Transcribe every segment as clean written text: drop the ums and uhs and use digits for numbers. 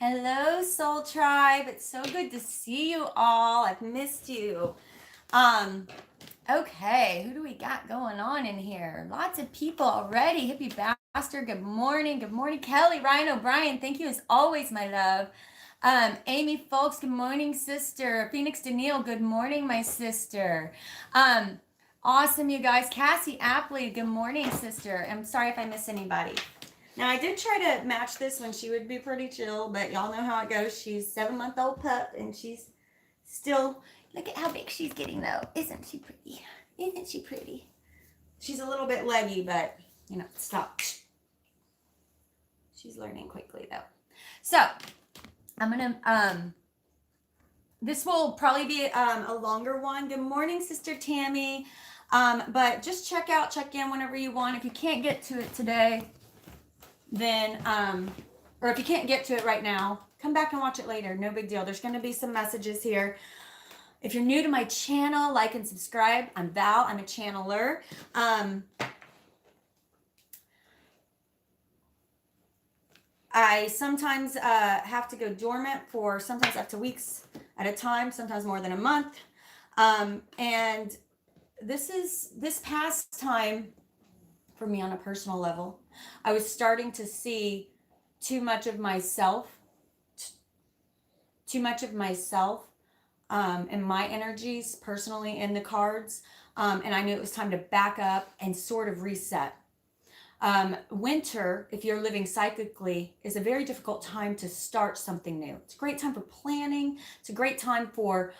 Hello, Soul Tribe. It's so good to see you all. I've missed you. Okay, who do we got going on in here? Lots of people already. Hippie Bastard, good morning. Good morning, Kelly, Ryan O'Brien. Thank you as always, my love. Amy Folks, good morning, sister. Phoenix Daniil, good morning, my sister. Awesome, you guys. Cassie Apley, good morning, sister. I'm sorry if I miss anybody. Now, I did try to match this when she would be pretty chill, but y'all know how it goes. She's 7-month-old pup, and she's still, look at how big she's getting, though. Isn't she pretty? Isn't she pretty? She's a little bit leggy, but, stop. She's learning quickly, though. So, I'm going to, this will probably be a longer one. Good morning, Sister Tammy. But just check in whenever you want. If you can't get to it today, then, or if you can't get to it right now, come back and watch it later. No big deal. There's going to be some messages here. If you're new to my channel, like and subscribe. I'm Val. I'm a channeler. I sometimes have to go dormant for sometimes up to weeks at a time, sometimes more than a month. And this past time for me on a personal level, I was starting to see too much of myself and my energies personally in the cards. And I knew it was time to back up and sort of reset. Winter, if you're living psychically, is a very difficult time to start something new. It's a great time for planning. It's a great time for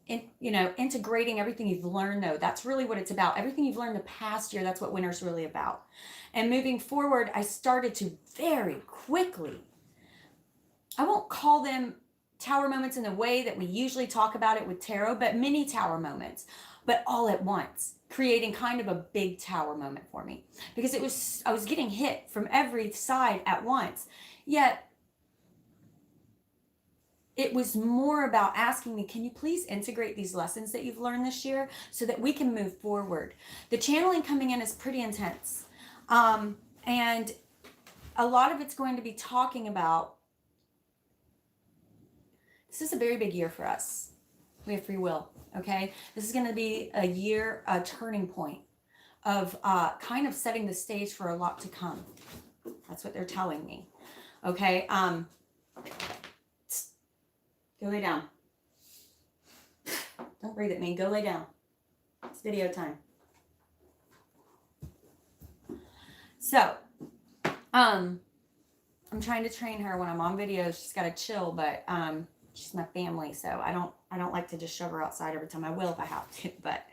integrating everything you've learned, though. That's really what it's about. Everything you've learned the past year, that's what winter's really about. And moving forward, I started to very quickly, I won't call them tower moments in the way that we usually talk about it with tarot, but mini tower moments, but all at once, creating kind of a big tower moment for me. Because I was getting hit from every side at once. Yet, it was more about asking me, can you please integrate these lessons that you've learned this year so that we can move forward? The channeling coming in is pretty intense. And a lot of it's going to be talking about, this is a very big year for us. We have free will, okay? This is going to be a turning point of kind of setting the stage for a lot to come. That's what they're telling me, okay? Go lay down. Don't breathe at me. Go lay down. It's video time. So, I'm trying to train her when I'm on video. She's got to chill, but she's my family, so I don't like to just shove her outside every time. I will if I have to, but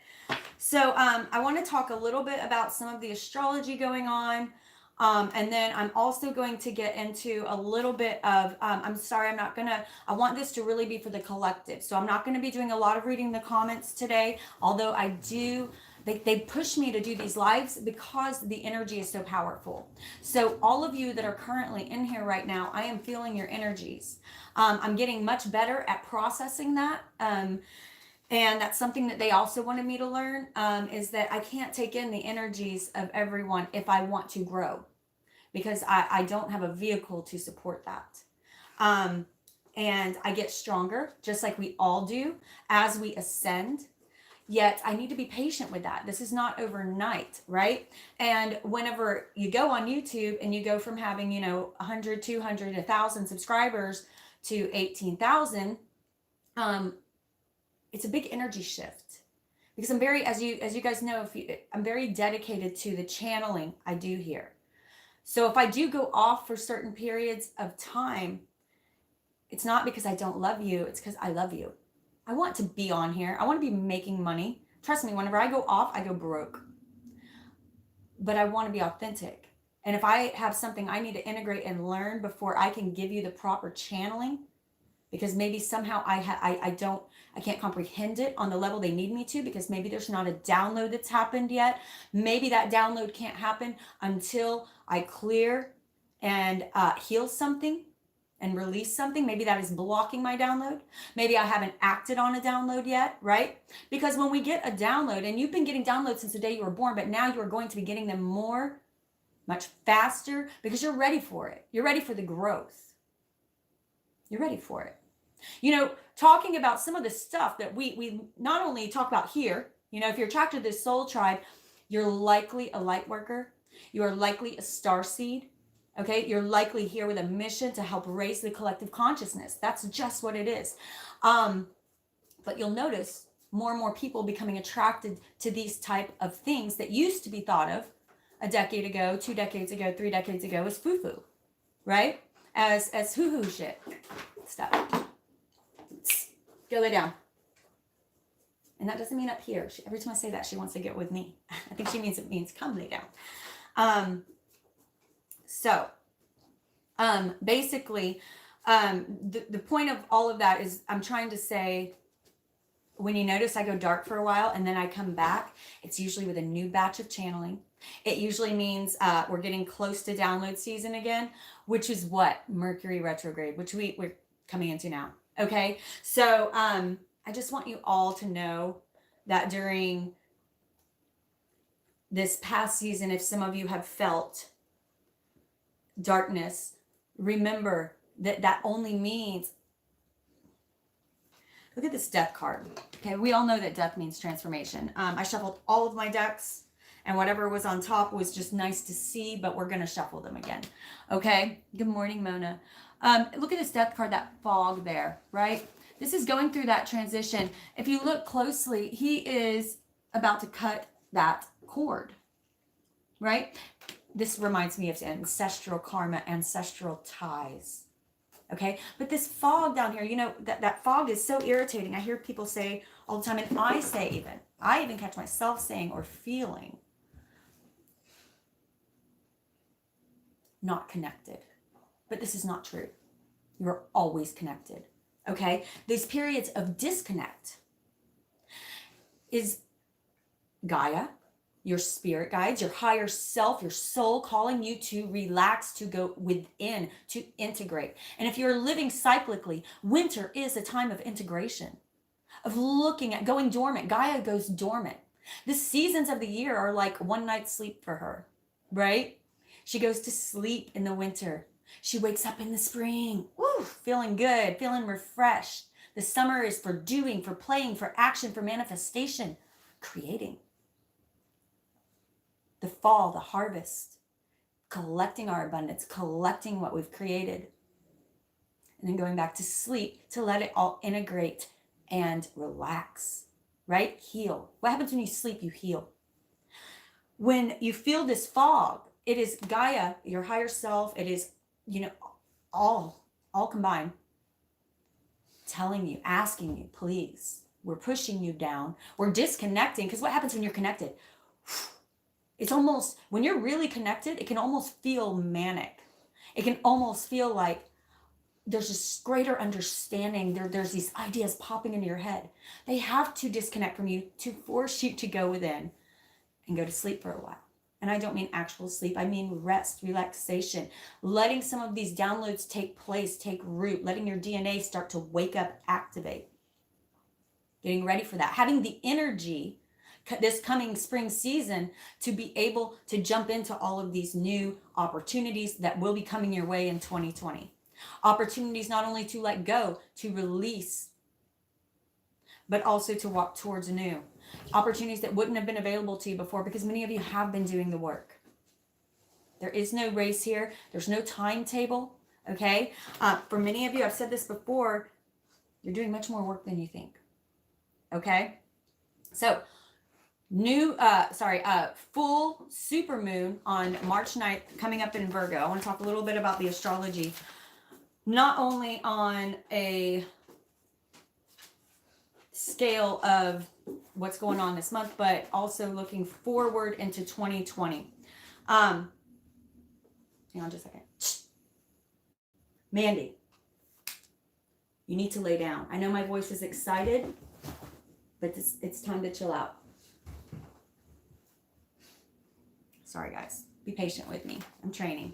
so I want to talk a little bit about some of the astrology going on. And then I'm also going to get into a little bit of, I'm sorry, I want this to really be for the collective. So I'm not going to be doing a lot of reading the comments today, although I do, they push me to do these lives because the energy is so powerful. So all of you that are currently in here right now, I am feeling your energies. I'm getting much better at processing that. And that's something that they also wanted me to learn, is that I can't take in the energies of everyone if I want to grow, because I don't have a vehicle to support that. And I get stronger, just like we all do, as we ascend. Yet I need to be patient with that. This is not overnight, right? And whenever you go on YouTube and you go from having, 100, 200, 1,000 subscribers to 18,000, it's a big energy shift. Because I'm very, as you guys know, I'm very dedicated to the channeling I do here. So if I do go off for certain periods of time, it's not because I don't love you, it's because I love you. I want to be on here. I want to be making money. Trust me, whenever I go off, I go broke. But I want to be authentic. And if I have something I need to integrate and learn before I can give you the proper channeling, because maybe somehow I can't comprehend it on the level they need me to, because maybe there's not a download that's happened yet. Maybe that download can't happen until I clear and heal something and release something. Maybe that is blocking my download. Maybe I haven't acted on a download yet, right? Because when we get a download, and you've been getting downloads since the day you were born, but now you are going to be getting them much faster, because you're ready for it. You're ready for the growth. You're ready for it. You know, talking about some of the stuff that we not only talk about here, you know, if you're attracted to this soul tribe, you're likely a light worker. You are likely a star seed. Okay, you're likely here with a mission to help raise the collective consciousness. That's just what it is. But you'll notice more and more people becoming attracted to these type of things that used to be thought of a decade ago, 2 decades ago, 3 decades ago as foo-foo, right? As hoo-hoo shit. Stop. Go lay down. And that doesn't mean up here. Every time I say that, she wants to get with me. I think it means come lay down. Basically, the point of all of that is I'm trying to say, when you notice I go dark for a while and then I come back, it's usually with a new batch of channeling. It usually means we're getting close to download season again, which is what? Mercury retrograde, which we're coming into now. Okay, so I just want you all to know that during this past season, if some of you have felt darkness, remember that only means, look at this death card. Okay, we all know that death means transformation. I shuffled all of my decks, and whatever was on top was just nice to see, but we're going to shuffle them again. Okay, good morning, Mona. Look at this death card, that fog there, right? This is going through that transition. If you look closely, he is about to cut that cord, right? This reminds me of ancestral karma, ancestral ties. Okay, but this fog down here, you know, that fog is so irritating. I hear people say all the time, and I even catch myself saying or feeling not connected. But this is not true. You're always connected. Okay, these periods of disconnect is Gaia, your spirit guides, your higher self, your soul calling you to relax, to go within, to integrate. And if you're living cyclically, winter is a time of integration, of looking at going dormant. Gaia goes dormant. The seasons of the year are like one night's sleep for her, right? She goes to sleep in the winter. She wakes up in the spring, woo, feeling good, feeling refreshed. The summer is for doing, for playing, for action, for manifestation, creating. The fall, the harvest, collecting our abundance, collecting what we've created. And then going back to sleep to let it all integrate and relax, right? Heal. What happens when you sleep? You heal. When you feel this fog, it is Gaia, your higher self. It is, you know, all combined, telling you, asking you, please, we're pushing you down. We're disconnecting, because what happens when you're connected? It's almost, when you're really connected, it can almost feel manic. It can almost feel like there's this greater understanding. There's these ideas popping into your head. They have to disconnect from you to force you to go within and go to sleep for a while. And I don't mean actual sleep. I mean rest, relaxation, letting some of these downloads take place, take root, letting your DNA start to wake up, activate. Getting ready for that. Having the energy this coming spring season to be able to jump into all of these new opportunities that will be coming your way in 2020. Opportunities not only to let go, to release, but also to walk towards new. Opportunities that wouldn't have been available to you before, because many of you have been doing the work. There is no race here. There's no timetable, okay? For many of you, I've said this before, you're doing much more work than you think, okay? So, full super moon on March 9th coming up in Virgo. I want to talk a little bit about the astrology, not only on a scale of what's going on this month, but also looking forward into 2020. Hang on just a second. Mandy, you need to lay down. I know my voice is excited, but it's time to chill out. Sorry, guys. Be patient with me. I'm training.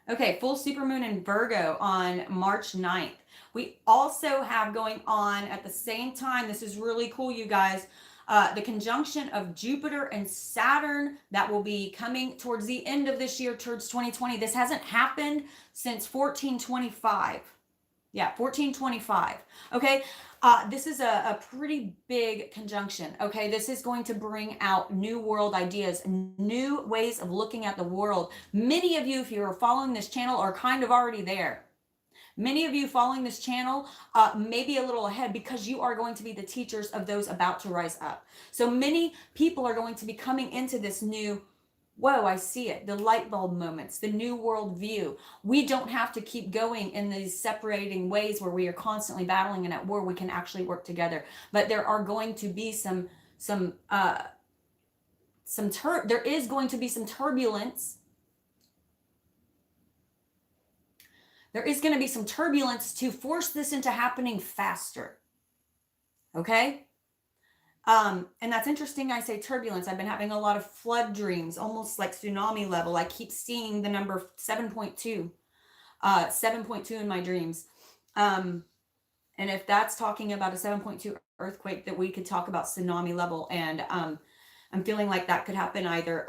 Okay, full supermoon in Virgo on March 9th. We also have going on at the same time, this is really cool, you guys, the conjunction of Jupiter and Saturn that will be coming towards the end of this year, towards 2020. This hasn't happened since 1425. Yeah, 1425. Okay. This is a pretty big conjunction. Okay. This is going to bring out new world ideas, new ways of looking at the world. Many of you, if you're following this channel, are kind of already there. Many of you following this channel may be a little ahead because you are going to be the teachers of those about to rise up. So many people are going to be coming into this new, whoa, I see it, the light bulb moments, the new world view. We don't have to keep going in these separating ways where we are constantly battling and at war. We can actually work together. But there are going to be there is going to be some turbulence. There is going to be some turbulence to force this into happening faster. Okay? And that's interesting. I say turbulence. I've been having a lot of flood dreams, almost like tsunami level. I keep seeing the number 7.2, 7.2 in my dreams. And if that's talking about a 7.2 earthquake, that we could talk about tsunami level. And I'm feeling like that could happen either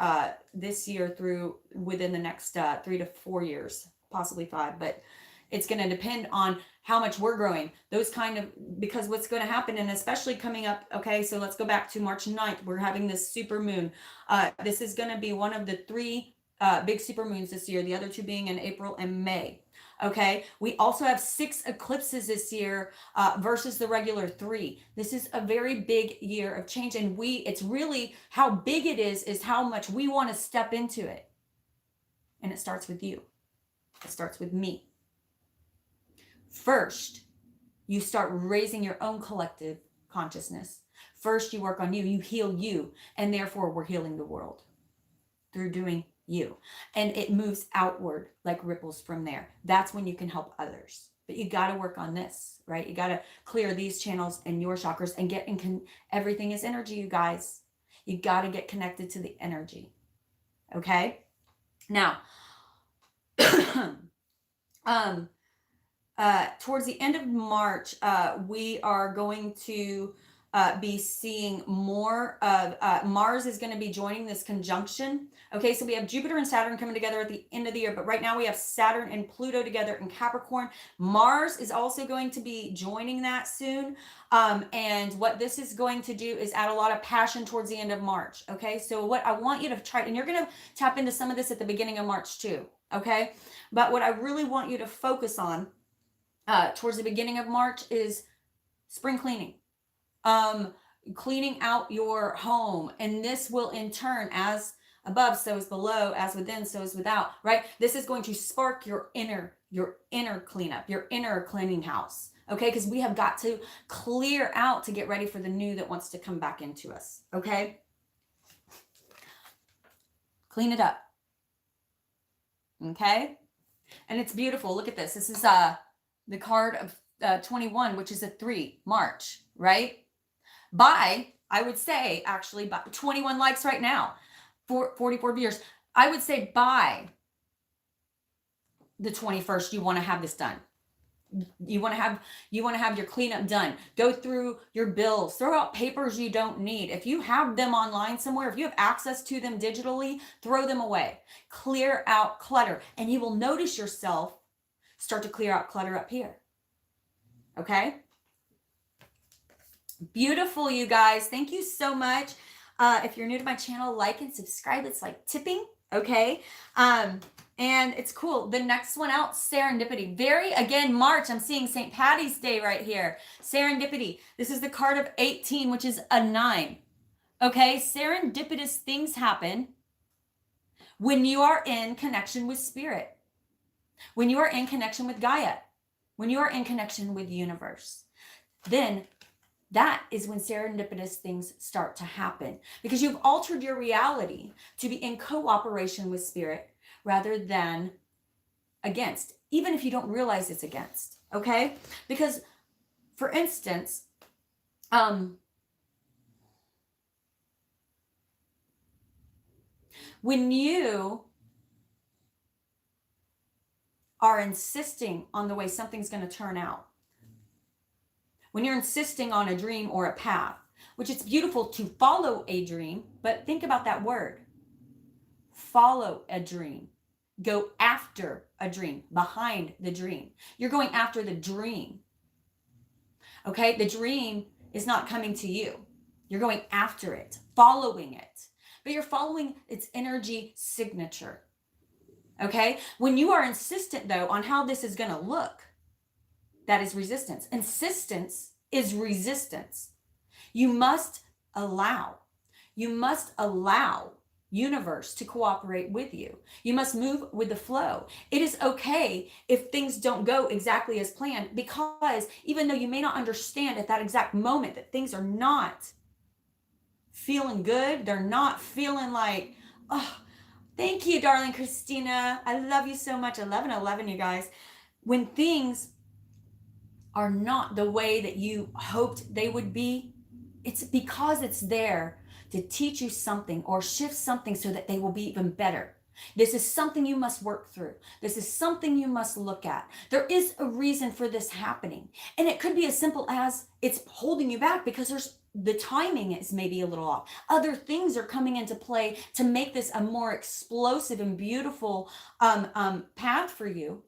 this year through within the next 3 to 4 years, possibly 5. But it's going to depend on how much we're growing. Those kind of, because what's going to happen, and especially coming up, okay, so let's go back to March 9th. We're having this super moon. This is going to be one of the 3 big super moons this year, the other 2 being in April and May. Okay, we also have 6 eclipses this year versus the regular 3. This is a very big year of change, and it's really how big it is how much we want to step into it. And it starts with you. It starts with me. First, you start raising your own collective consciousness. First, you work on you, you heal you, and therefore we're healing the world through doing you. And it moves outward like ripples from there. That's when you can help others. But you got to work on this, right? You got to clear these channels and your chakras and get in. Everything is energy, you guys. You got to get connected to the energy. Okay? Now, towards the end of March, we are going to be seeing more of Mars is going to be joining this conjunction. Okay, so we have Jupiter and Saturn coming together at the end of the year, but right now we have Saturn and Pluto together in Capricorn. Mars is also going to be joining that soon. And what this is going to do is add a lot of passion towards the end of March. Okay, so what I want you to try, and you're going to tap into some of this at the beginning of March too. Okay, but what I really want you to focus on towards the beginning of March is spring cleaning, cleaning out your home. And this will in turn, as above, so is below, as within, so is without, right? This is going to spark your inner cleanup, your inner cleaning house. Okay, because we have got to clear out to get ready for the new that wants to come back into us. Okay, clean it up. Okay, and it's beautiful. Look at this. This is the card of 21, which is a 3, March, right? I would say, actually, by 21 likes right now, 44 viewers. I would say by the 21st, you want to have this done. You want to have your cleanup done. Go through your bills, throw out papers you don't need. If you have them online somewhere, if you have access to them digitally, throw them away. Clear out clutter, and you will notice yourself start to clear out clutter up here. Okay? Beautiful, you guys. Thank you so much. If you're new to my channel, like and subscribe. It's like tipping. Okay? And it's cool. The next one out, Serendipity. Again, March, I'm seeing St. Patty's Day right here. Serendipity. This is the card of 18, which is a 9. Okay? Serendipitous things happen when you are in connection with spirit. When you are in connection with Gaia. When you are in connection with the universe. Then that is when serendipitous things start to happen. Because you've altered your reality to be in cooperation with spirit rather than against, even if you don't realize it's against, okay? Because, for instance, when you are insisting on the way something's going to turn out, when you're insisting on a dream or a path, which it's beautiful to follow a dream, but think about that word. Follow a dream. Go after a dream, behind the dream. You're going after the dream. Okay? The dream is not coming to you. You're going after it, following it. But you're following its energy signature. Okay? When you are insistent, though, on how this is going to look, that is resistance. Insistence is resistance. You must allow universe to cooperate with you. You must move with the flow. It is okay if things don't go exactly as planned, because even though you may not understand at that exact moment that things are not feeling good, they're not feeling like, oh, thank you, darling Christina. I love you so much. 11, you guys. When things are not the way that you hoped they would be, it's because it's there to teach you something or shift something so that they will be even better. This is something you must work through. This is something you must look at. There is a reason for this happening. And it could be as simple as it's holding you back because the timing is maybe a little off. Other things are coming into play to make this a more explosive and beautiful path for you,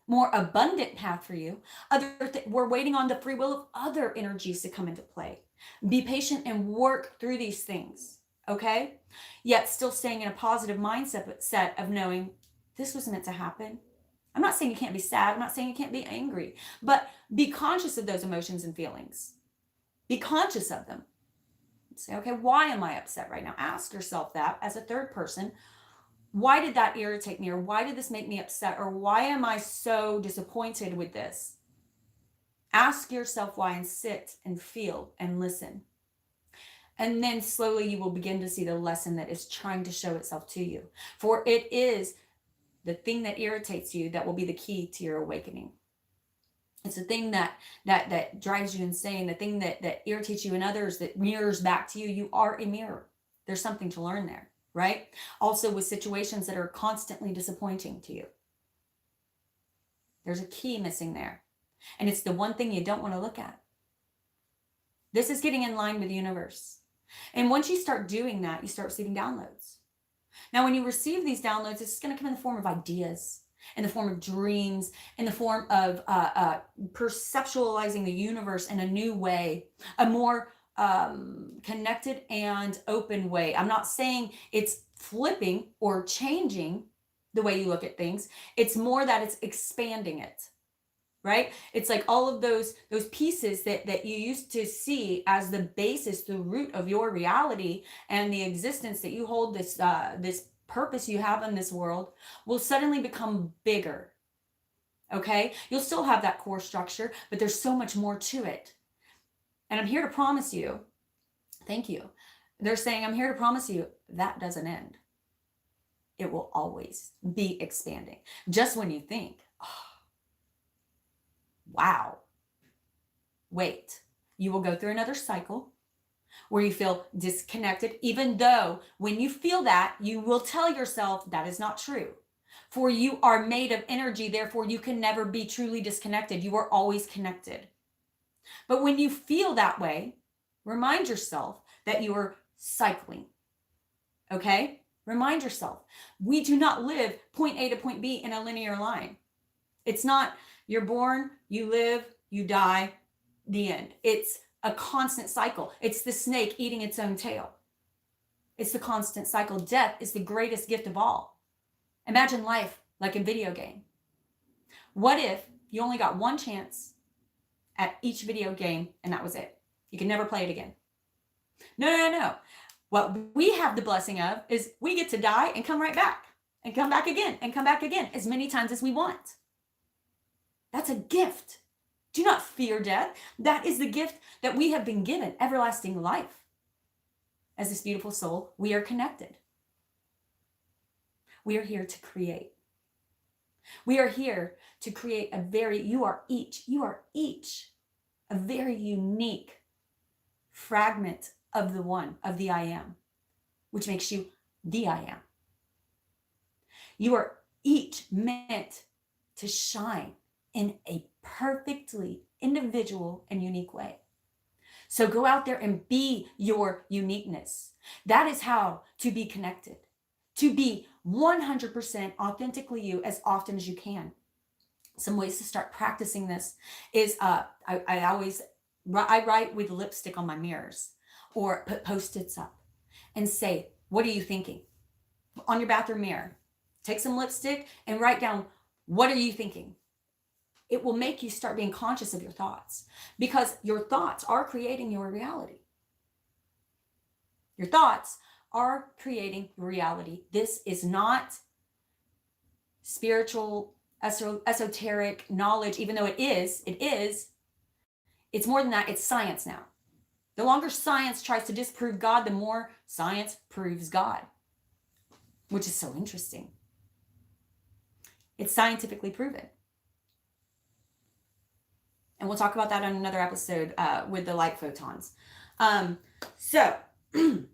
more abundant path for you. We're waiting on the free will of other energies to come into play. Be patient and work through these things, okay? Yet still staying in a positive mindset of knowing this was meant to happen. I'm not saying you can't be sad. I'm not saying you can't be angry, but be conscious of those emotions and feelings. Be conscious of them. Say, okay, why am I upset right now? Ask yourself that as a third person. Why did that irritate me? Or why did this make me upset? Or why am I so disappointed with this? Ask yourself why and sit and feel and listen. And then slowly you will begin to see the lesson that is trying to show itself to you. For it is the thing that irritates you that will be the key to your awakening. It's the thing that drives you insane, the thing that irritates you in others, that mirrors back to you. You are a mirror. There's something to learn there, right? Also with situations that are constantly disappointing to you. There's a key missing there. And it's the one thing you don't want to look at. This is getting in line with the universe. And once you start doing that, you start receiving downloads. Now, when you receive these downloads, it's going to come in the form of ideas, in the form of dreams, in the form of perceptualizing the universe in a new way, a more connected and open way. I'm not saying it's flipping or changing the way you look at things. It's more that it's expanding it. Right? It's like all of those pieces that you used to see as the basis, the root of your reality and the existence that you hold, this purpose you have in this world, will suddenly become bigger. Okay? You'll still have that core structure, but there's so much more to it. And I'm here to promise you, thank you. They're saying, I'm here to promise you that doesn't end. It will always be expanding. Just when you think, oh, wow, wait, you will go through another cycle where you feel disconnected, even though when you feel that, you will tell yourself that is not true. For you are made of energy, therefore you can never be truly disconnected. You are always connected. But when you feel that way, remind yourself that you are cycling, okay? Remind yourself, we do not live point A to point B in a linear line. It's not, you're born, you live, you die, the end. It's a constant cycle. It's the snake eating its own tail. It's the constant cycle. Death is the greatest gift of all. Imagine life like a video game. What if you only got one chance at each video game and that was it? You can never play it again. No. What we have the blessing of is we get to die and come right back and come back again and come back again as many times as we want. That's a gift. Do not fear death. That is the gift that we have been given, everlasting life. As this beautiful soul, we are connected. We are here to create. We are here to create you are each a very unique fragment of the one, of the I am, which makes you the I am. You are each meant to shine in a perfectly individual and unique way. So go out there and be your uniqueness. That is how to be connected, to be 100% authentically you as often as you can. Some ways to start practicing this is I write with lipstick on my mirrors, or put Post-its up and say, what are you thinking? On your bathroom mirror, take some lipstick and write down, what are you thinking? It will make you start being conscious of your thoughts, because your thoughts are creating your reality. Your thoughts are creating your reality. This is not spiritual, esoteric knowledge, even though it is. It's more than that. It's science now. The longer science tries to disprove God, the more science proves God, which is so interesting. It's scientifically proven. And we'll talk about that on another episode with the light photons. So I'm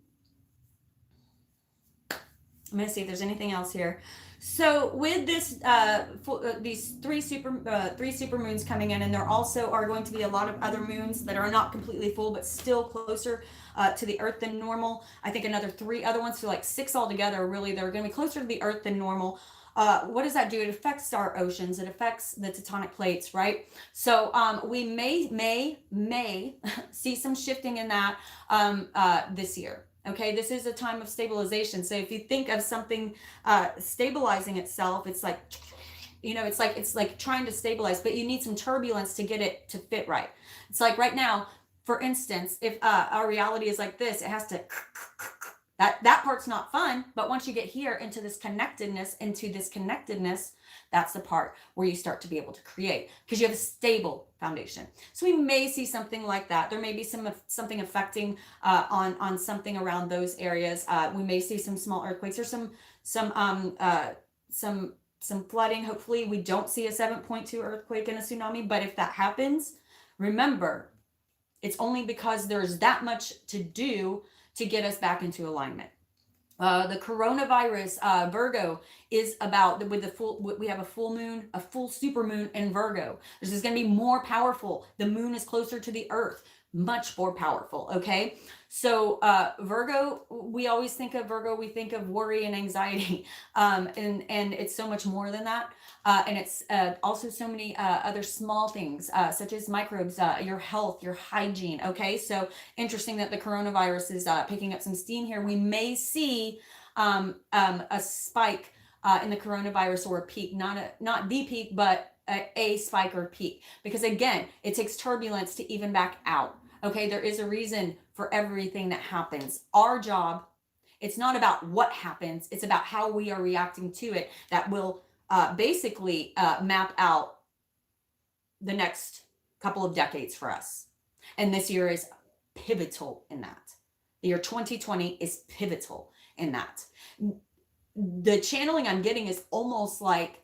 going to see if there's anything else here. So with this, these three super moons coming in, and there also are going to be a lot of other moons that are not completely full, but still closer to the Earth than normal. I think another 3 other ones, so like 6 altogether. Really, they're going to be closer to the Earth than normal. What does that do? It affects our oceans. It affects the tectonic plates, right? So we may see some shifting in that this year. Okay, this is a time of stabilization. So if you think of something stabilizing itself, it's like, you know, it's like trying to stabilize, but you need some turbulence to get it to fit right. It's like right now, for instance, if our reality is like this, it has to, that part's not fun. But once you get here into this connectedness, that's the part where you start to be able to create, because you have a stable foundation. So we may see something like that. There may be something affecting on something around those areas. We may see some small earthquakes or some flooding. Hopefully we don't see a 7.2 earthquake and a tsunami. But if that happens, remember, it's only because there's that much to do to get us back into alignment. The coronavirus, Virgo, is about with the full. We have a full moon, a full super moon in Virgo. This is going to be more powerful. The moon is closer to the Earth, much more powerful. Okay, so Virgo, we always think of Virgo. We think of worry and anxiety, and it's so much more than that. And it's also so many other small things, such as microbes, your health, your hygiene. Okay, so interesting that the coronavirus is picking up some steam here. We may see a spike in the coronavirus, or a peak, not the peak, but a spike or peak, because again, it takes turbulence to even back out. Okay, there is a reason for everything that happens. Our job, it's not about what happens, it's about how we are reacting to it that will basically map out the next couple of decades for us. And this year is pivotal in that. The year 2020 is pivotal in that. The channeling I'm getting is almost like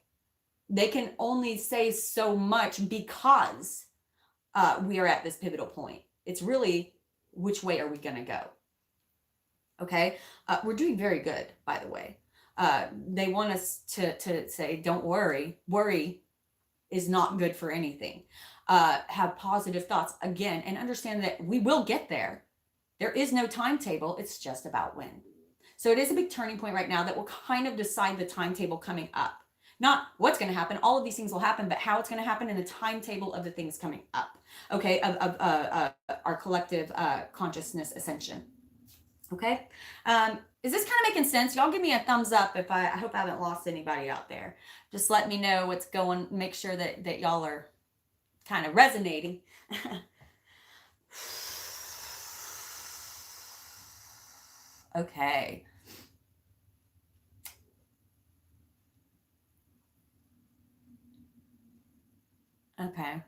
they can only say so much, because we are at this pivotal point. It's really, which way are we going to go? Okay, we're doing very good, by the way. They want us to say, don't worry. Worry is not good for anything. Have positive thoughts again, and understand that we will get there. There is no timetable. It's just about when. So it is a big turning point right now that will kind of decide the timetable coming up. Not what's going to happen. All of these things will happen, but how it's going to happen, and the timetable of the things coming up. Okay, of our collective consciousness ascension. Okay. Is this kind of making sense? Y'all give me a thumbs up if I hope I haven't lost anybody out there. Just let me know what's going. Make sure that y'all are kind of resonating. Okay. Okay.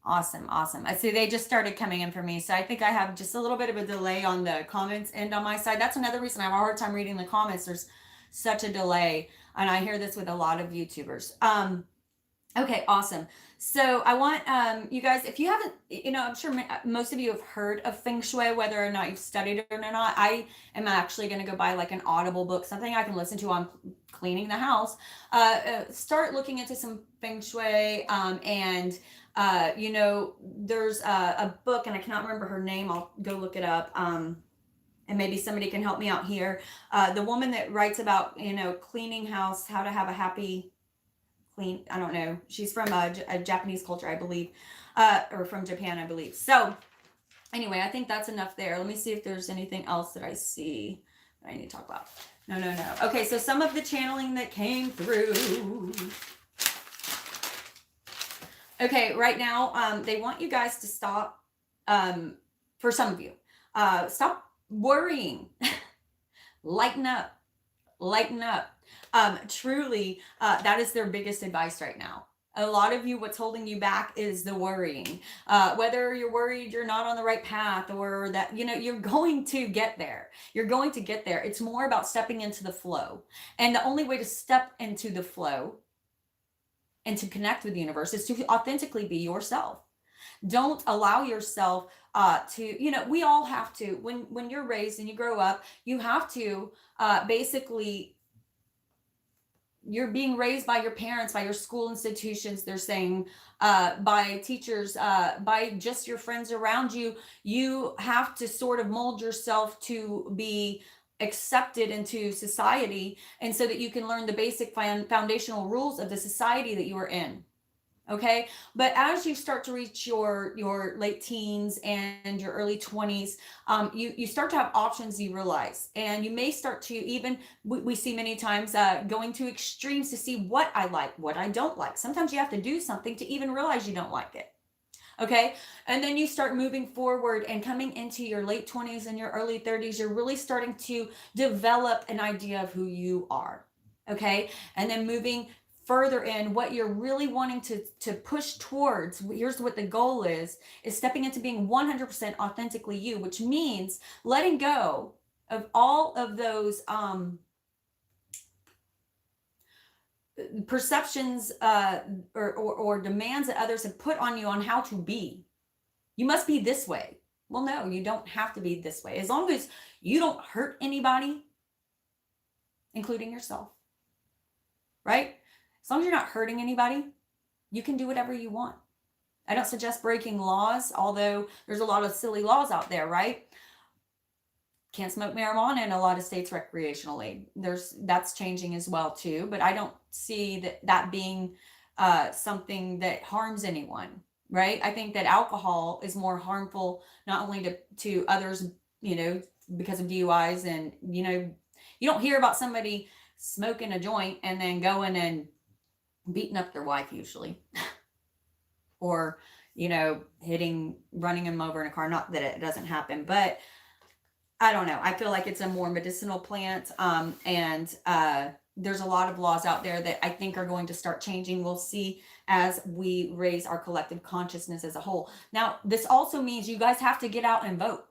Awesome. I see they just started coming in for me. So I think I have just a little bit of a delay on the comments end on my side. That's another reason I have a hard time reading the comments. There's such a delay. And I hear this with a lot of YouTubers. Okay, awesome. So I want you guys, if you haven't, I'm sure most of you have heard of Feng Shui, whether or not you've studied it or not. I am actually going to go buy like an Audible book, something I can listen to on cleaning the house. Start looking into some Feng Shui and You know, there's a book, and I cannot remember her name. I'll go look it up. And maybe somebody can help me out here. The woman that writes about, you know, cleaning house, how to have a happy clean, I don't know. She's from a Japanese culture, I believe, or from Japan, I believe. So anyway, I think that's enough there. Let me see if there's anything else that I see that I need to talk about. No. Okay, so some of the channeling that came through. Okay, right now, they want you guys to stop, for some of you, stop worrying. Lighten up. Truly, that is their biggest advice right now. A lot of you, what's holding you back is the worrying. Whether you're worried you're not on the right path, or that, you know, you're going to get there. You're going to get there. It's more about stepping into the flow. And the only way to step into the flow and to connect with the universe is to authentically be yourself. Don't allow yourself to, you know, we all have to, when you're raised and you grow up, you have to basically, you're being raised by your parents, by your school institutions, they're saying, by teachers, by just your friends around you. You have to sort of mold yourself to be accepted into society, and so that you can learn the basic foundational rules of the society that you are in. Okay, but as you start to reach your late teens and your early 20s, you start to have options, you realize, and you may start to even, we see many times going to extremes to see what I like, what I don't like. Sometimes you have to do something to even realize you don't like it. Okay, and then you start moving forward and coming into your late 20s and your early 30s, you're really starting to develop an idea of who you are. Okay, and then moving further in, what you're really wanting to push towards, here's what the goal is stepping into being 100% authentically you, which means letting go of all of those perceptions or demands that others have put on you on how to be. You must be this way. Well, no, you don't have to be this way. As long as you don't hurt anybody, including yourself, right? As long as you're not hurting anybody, you can do whatever you want. I don't suggest breaking laws, although there's a lot of silly laws out there, right? Can't smoke marijuana in a lot of states recreationally. That's changing as well too, but I don't see that being something that harms anyone, right? I think that alcohol is more harmful, not only to others, you know, because of DUIs, and, you know, you don't hear about somebody smoking a joint and then going and beating up their wife usually, or, you know, running them over in a car. Not that it doesn't happen, but I don't know. I feel like it's a more medicinal plant. And there's a lot of laws out there that I think are going to start changing. We'll see as we raise our collective consciousness as a whole. Now, this also means you guys have to get out and vote.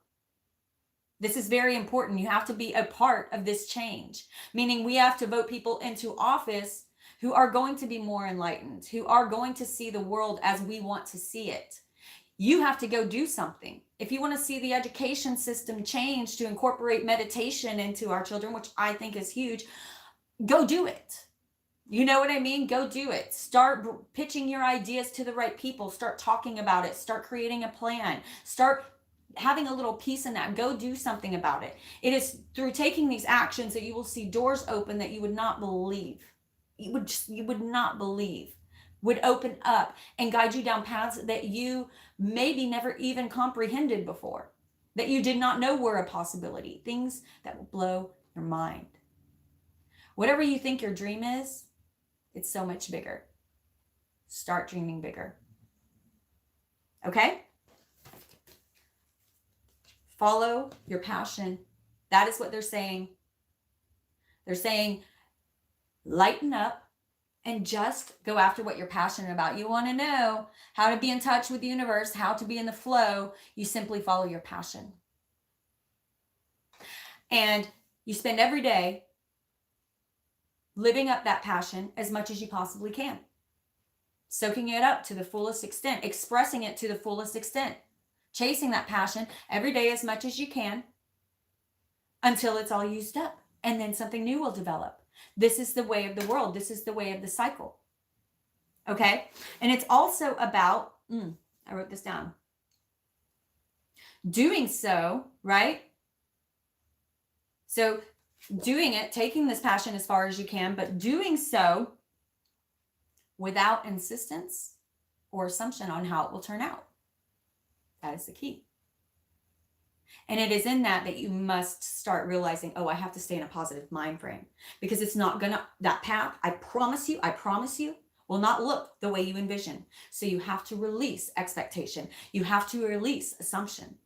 This is very important. You have to be a part of this change, meaning we have to vote people into office who are going to be more enlightened, who are going to see the world as we want to see it. You have to go do something. If you want to see the education system change to incorporate meditation into our children, which I think is huge, go do it. You know what I mean? Go do it. Start pitching your ideas to the right people. Start talking about it. Start creating a plan. Start having a little piece in that. Go do something about it. It is through taking these actions that you will see doors open that you would not believe. You would not believe would open up and guide you down paths that you maybe never even comprehended before, that you did not know were a possibility, things that will blow your mind. Whatever you think your dream is, it's so much bigger. Start dreaming bigger. Okay? Follow your passion. That is what they're saying. They're saying, lighten up and just go after what you're passionate about. You want to know how to be in touch with the universe, how to be in the flow. You simply follow your passion. And you spend every day living up that passion as much as you possibly can. Soaking it up to the fullest extent, expressing it to the fullest extent, chasing that passion every day as much as you can until it's all used up. And then something new will develop. This is the way of the world. This is the way of the cycle. Okay? And it's also about I wrote this down. Doing so, right? So doing it, taking this passion as far as you can, but doing so without insistence or assumption on how it will turn out. That is the key. And it is in that you must start realizing, oh, I have to stay in a positive mind frame, because it's not gonna, that path, I promise you, will not look the way you envision. So you have to release expectation. You have to release assumption.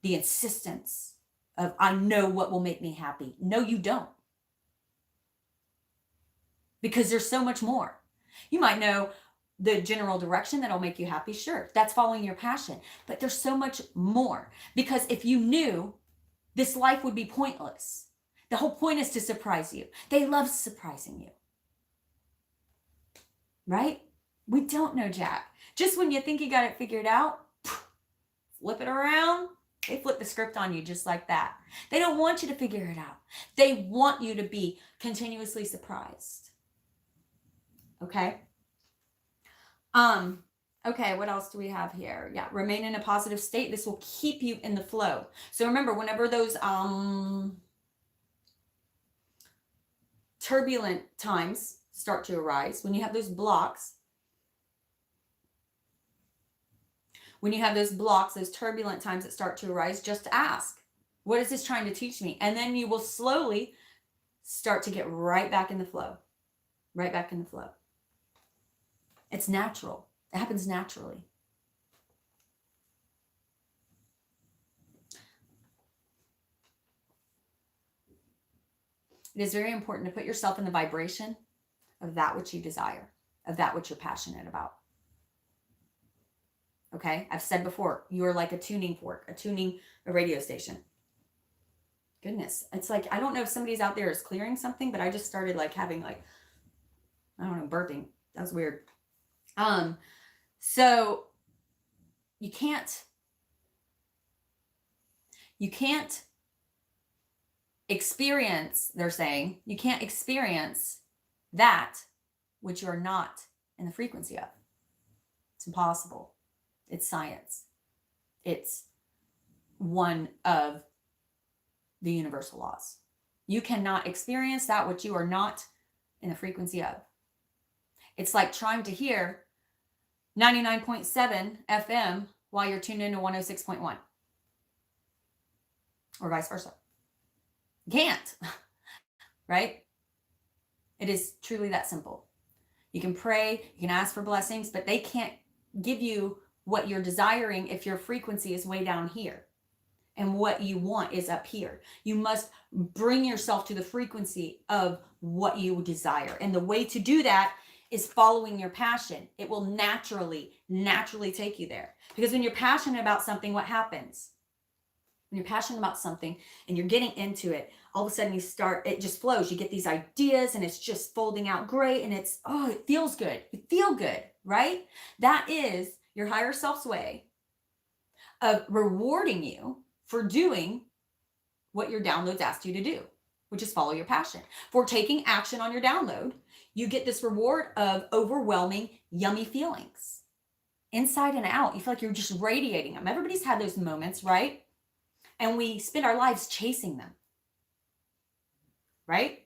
The insistence of, I know what will make me happy. No, you don't. Because there's so much more. You might know the general direction that'll make you happy. Sure, that's following your passion. But there's so much more. Because if you knew, this life would be pointless. The whole point is to surprise you. They love surprising you. Right? We don't know Jack. Just when you think you got it figured out, flip it around. They flip the script on you just like that. They don't want you to figure it out. They want you to be continuously surprised. Okay? Okay, what else do we have here? Yeah, remain in a positive state. This will keep you in the flow. So remember, whenever those turbulent times start to arise, when you have those blocks, those turbulent times that start to arise, just ask, what is this trying to teach me? And then you will slowly start to get right back in the flow. Right back in the flow. It's natural. It happens naturally. It is very important to put yourself in the vibration of that which you desire, of that which you're passionate about. Okay? I've said before, you are like a tuning fork, a radio station. Goodness. It's like, I don't know if somebody's out there is clearing something, but I just started like having like, I don't know, burping. That was weird. So you can't experience, they're saying, you can't experience that which you're not in the frequency of. It's impossible. It's science. It's one of the universal laws. You cannot experience that which you are not in the frequency of. It's like trying to hear 99.7 FM while you're tuned into 106.1. Or vice versa. You can't. Right? It is truly that simple. You can pray, you can ask for blessings, but they can't give you what you're desiring if your frequency is way down here and what you want is up here. You must bring yourself to the frequency of what you desire. And the way to do that is following your passion. It will naturally take you there. Because when you're passionate about something, what happens? When you're passionate about something and you're getting into it, all of a sudden it just flows. You get these ideas and it's just folding out great and it feels good. You feel good, right? That is your higher self's way of rewarding you for doing what your downloads asked you to do, which is follow your passion. For taking action on your download, you get this reward of overwhelming, yummy feelings. Inside and out, you feel like you're just radiating them. Everybody's had those moments, right? And we spend our lives chasing them, right?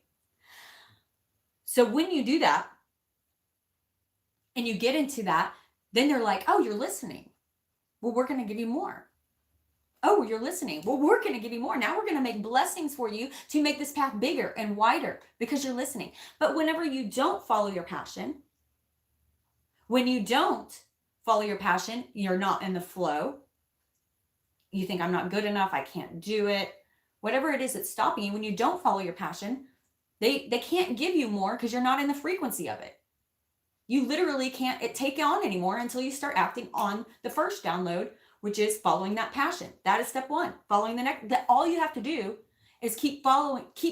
So when you do that and you get into that, then they're like, oh, you're listening. Well, we're going to give you more. Oh, you're listening. Well, we're going to give you more. Now we're going to make blessings for you to make this path bigger and wider because you're listening. But whenever you don't follow your passion, you're not in the flow. You think, I'm not good enough. I can't do it. Whatever it is that's stopping you, when you don't follow your passion, they can't give you more because you're not in the frequency of it. You literally can't take on anymore until you start acting on the first download, which is following that passion. That is step one. Following the next. All you have to do is keep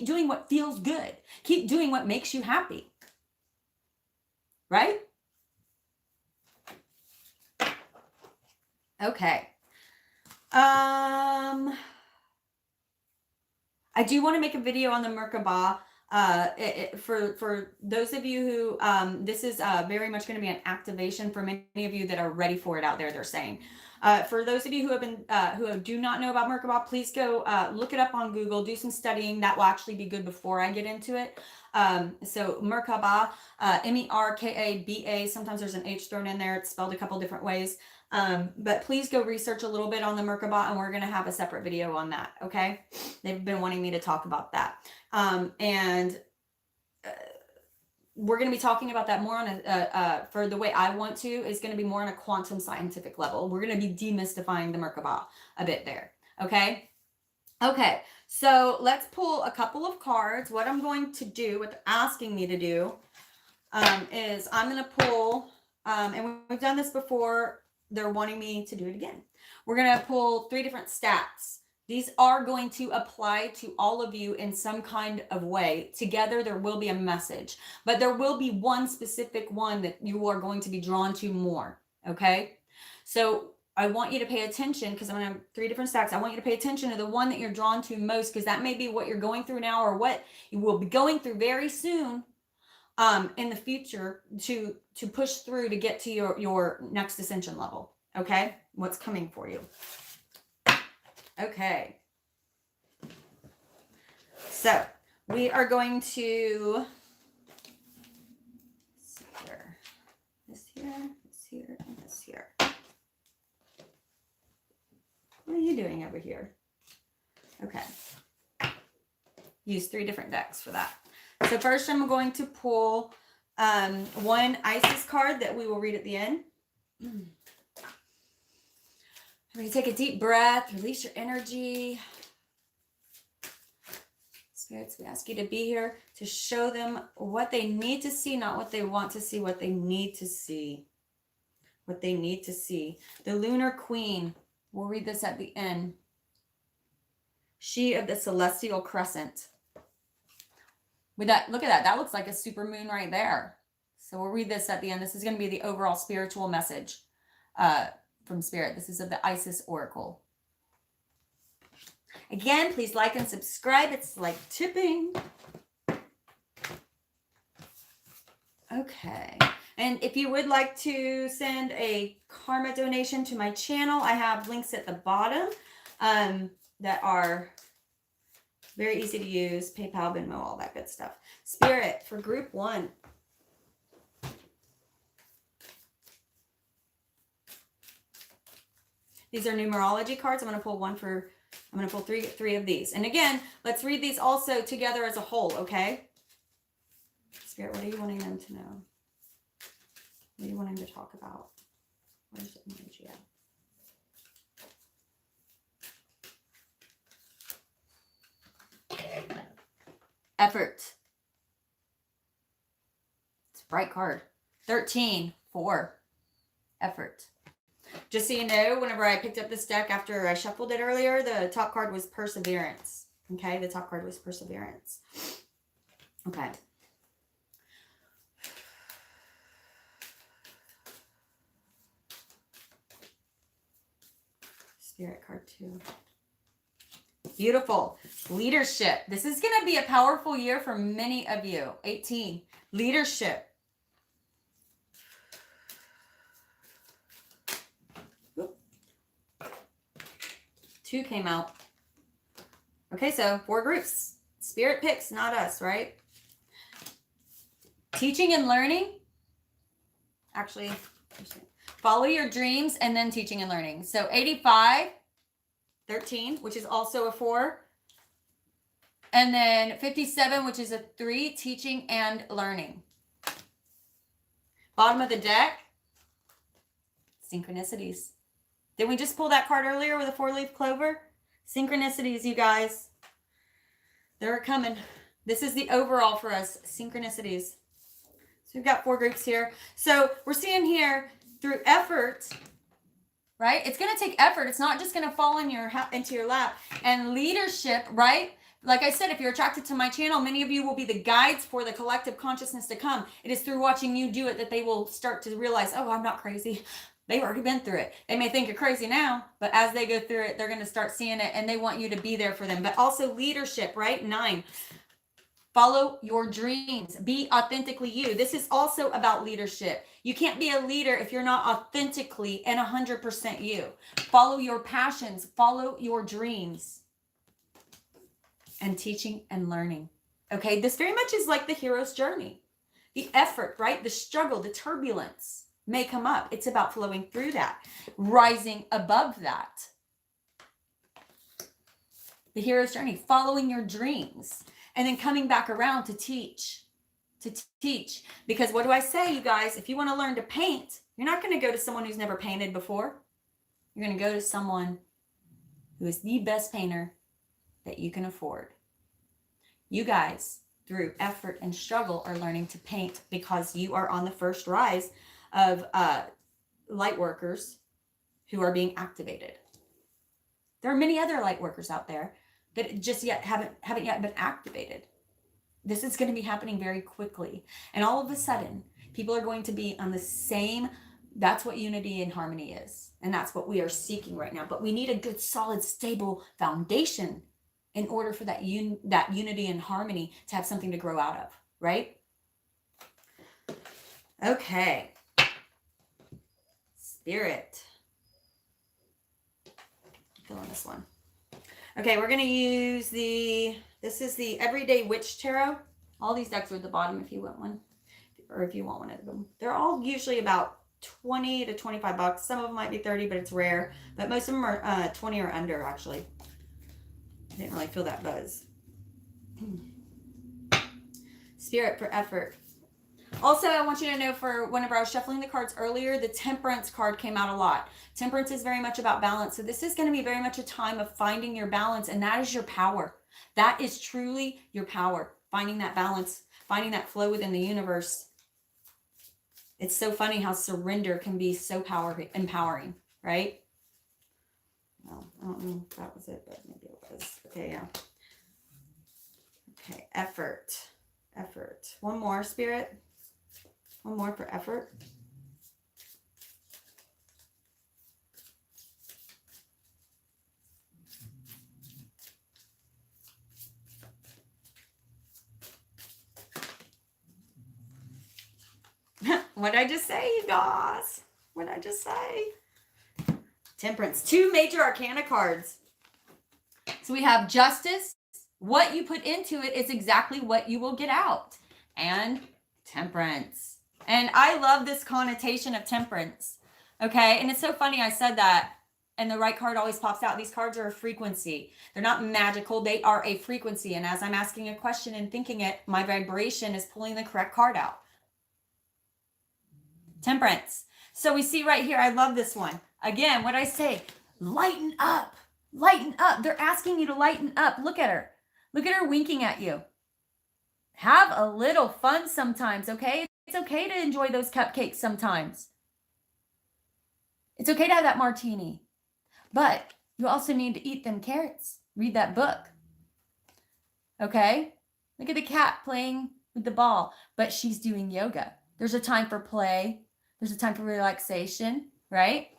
doing what feels good. Keep doing what makes you happy. Right? Okay. I do want to make a video on the Merkabah. For those of you who, this is very much going to be an activation for many of you that are ready for it out there, they're saying. For those of you who have been, who do not know about Merkabah, please go look it up on Google, do some studying. That will actually be good before I get into it. So Merkabah, Merkaba, sometimes there's an H thrown in there. It's spelled a couple different ways. But please go research a little bit on the Merkabah, and we're going to have a separate video on that. Okay. They've been wanting me to talk about that. And we're going to be talking about that more on for the way I want to, is going to be more on a quantum scientific level. We're going to be demystifying the Merkabah a bit there. Okay. Okay. So let's pull a couple of cards. What I'm going to do, what they're asking me to do, is I'm going to pull, and we've done this before. They're wanting me to do it again. We're going to pull 3 different stacks. These are going to apply to all of you in some kind of way. Together, there will be a message, but there will be one specific one that you are going to be drawn to more. Okay. So I want you to pay attention, because I'm going to have 3 different stacks. I want you to pay attention to the one that you're drawn to most, because that may be what you're going through now, or what you will be going through very soon in the future to push through to get to your next ascension level. Okay. What's coming for you? Okay. So we are going to see here. This here, this here, and this here. What are you doing over here? Okay. Use 3 different decks for that. So first I'm going to pull one Isis card that we will read at the end. Everybody take a deep breath, release your energy. Spirits, we ask you to be here to show them what they need to see, not what they want to see, what they need to see. What they need to see. The Lunar Queen, we'll read this at the end. She of the celestial crescent. With that, look at that. That looks like a super moon right there. So we'll read this at the end. This is going to be the overall spiritual message from Spirit. This is of the Isis Oracle. Again, please like and subscribe. It's like tipping. Okay. And if you would like to send a karma donation to my channel, I have links at the bottom that are very easy to use. PayPal, Venmo, all that good stuff. Spirit for group 1. These are numerology cards. I'm going to pull 3 of these. And again, let's read these also together as a whole, okay? Spirit, what are you wanting them to know? What are you wanting to talk about? Where's the energy at? Effort. It's a bright card. 13, 4. Effort. Just so you know, whenever I picked up this deck after I shuffled it earlier, the top card was perseverance. Okay, the top card was perseverance. Okay. Spirit card 2. Beautiful. Leadership. This is going to be a powerful year for many of you. 18. Leadership. Oop. 2 came out. Okay, so 4 groups. Spirit picks, not us, right? Teaching and learning. Actually, follow your dreams and then teaching and learning. So 85, 13, which is also a 4. And then 57, which is a 3, teaching and learning. Bottom of the deck, synchronicities. Did we just pull that card earlier with a 4-leaf clover? Synchronicities, you guys. They're coming. This is the overall for us, synchronicities. So we've got 4 groups here. So we're seeing here through effort, right? It's going to take effort. It's not just going to fall in into your lap. And leadership, right? Like I said, if you're attracted to my channel, many of you will be the guides for the collective consciousness to come. It is through watching you do it that they will start to realize, oh, I'm not crazy. They've already been through it. They may think you're crazy now, but as they go through it, they're going to start seeing it, and they want you to be there for them. But also leadership, right? 9. Follow your dreams. Be authentically you. This is also about leadership. You can't be a leader if you're not authentically and 100% you. Follow your passions. Follow your dreams. And teaching and learning. Okay, this very much is like the hero's journey. The effort, right? The struggle, the turbulence may come up. It's about flowing through that, rising above that. The hero's journey, following your dreams, and then coming back around to teach. Because what do I say, you guys? If you want to learn to paint, you're not going to go to someone who's never painted before. You're going to go to someone who is the best painter that you can afford. You guys, through effort and struggle, are learning to paint because you are on the first rise of light workers who are being activated. There are many other light workers out there that just yet haven't yet been activated. This is going to be happening very quickly. And all of a sudden, people are going to be on the same, that's what unity and harmony is. And that's what we are seeking right now. But we need a good, solid, stable foundation in order for that unity and harmony to have something to grow out of, right? Okay. Spirit. Fill in this one. Okay, we're going to use this is the Everyday Witch Tarot. All these decks are at the bottom if you want one, or if you want one of them. They're all usually about 20 to 25 bucks. Some of them might be 30, but it's rare. But most of them are 20 or under, actually. I didn't really feel that buzz. Spirit for effort. Also, I want you to know, for whenever I was shuffling the cards earlier, the Temperance card came out a lot. Temperance is very much about balance. So this is going to be very much a time of finding your balance, and that is your power. That is truly your power. Finding that balance, finding that flow within the universe. It's so funny how surrender can be so empowering, right? Well, I don't know if that was it, but maybe it was. Okay, yeah. Okay, effort. One more, Spirit. One more for effort. What did I just say, you guys? What did I just say? Temperance. 2 major arcana cards. So we have Justice. What you put into it is exactly what you will get out. And Temperance. And I love this connotation of temperance. Okay. And it's so funny I said that, and the right card always pops out. These cards are a frequency. They're not magical. They are a frequency. And as I'm asking a question and thinking it, my vibration is pulling the correct card out. Temperance. So we see right here, I love this one. Again, what I say, lighten up. Lighten up. They're asking you to lighten up. Look at her. Look at her winking at you. Have a little fun sometimes, okay? It's okay to enjoy those cupcakes sometimes. It's okay to have that martini. But you also need to eat them carrots. Read that book. Okay? Look at the cat playing with the ball, but she's doing yoga. There's a time for play. There's a time for relaxation, right?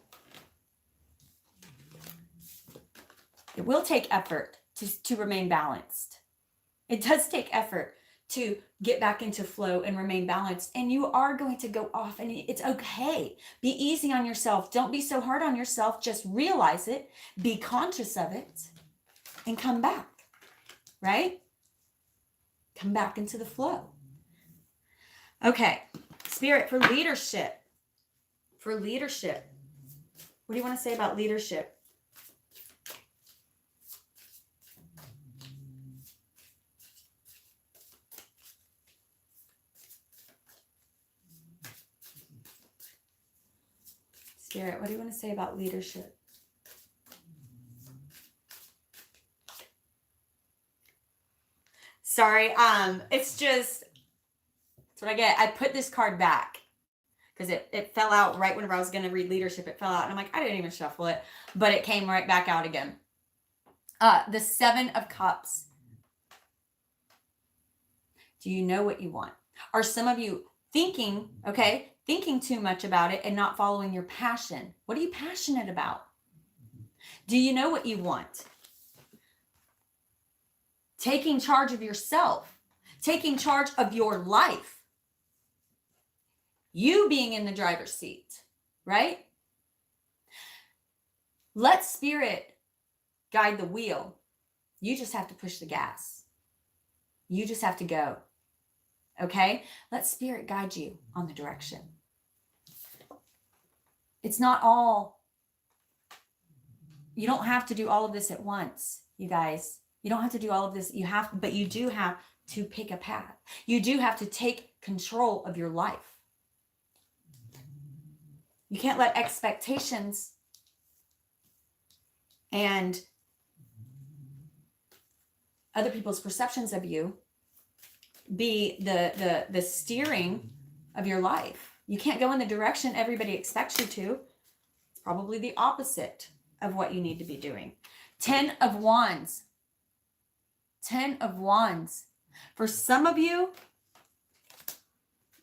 It will take effort to remain balanced. It does take effort to get back into flow and remain balanced. And you are going to go off, and it's okay. Be easy on yourself. Don't be so hard on yourself. Just realize it, be conscious of it, and come back, right? Come back into the flow. Okay, Spirit for leadership. For leadership. What do you want to say about leadership? Spirit, what do you want to say about leadership? Sorry, it's just, that's what I get. I put this card back because it fell out right whenever I was going to read leadership. It fell out, and I'm like, I didn't even shuffle it, but it came right back out again. The 7 of Cups. Do you know what you want? Are some of you thinking too much about it and not following your passion? What are you passionate about? Do you know what you want? Taking charge of yourself. taking charge of your life. You being in the driver's seat, right? Let spirit guide the wheel. You just have to push the gas. You just have to go. Okay? Let spirit guide you on the direction. It's not all, you don't have to do all of this at once, you guys. You don't have to do all of this. But you do have to pick a path. You do have to take control of your life. You can't let expectations and other people's perceptions of you be the steering of your life. You can't go in the direction everybody expects you to. It's probably the opposite of what you need to be doing. 10 of Wands. 10 of Wands. For some of you,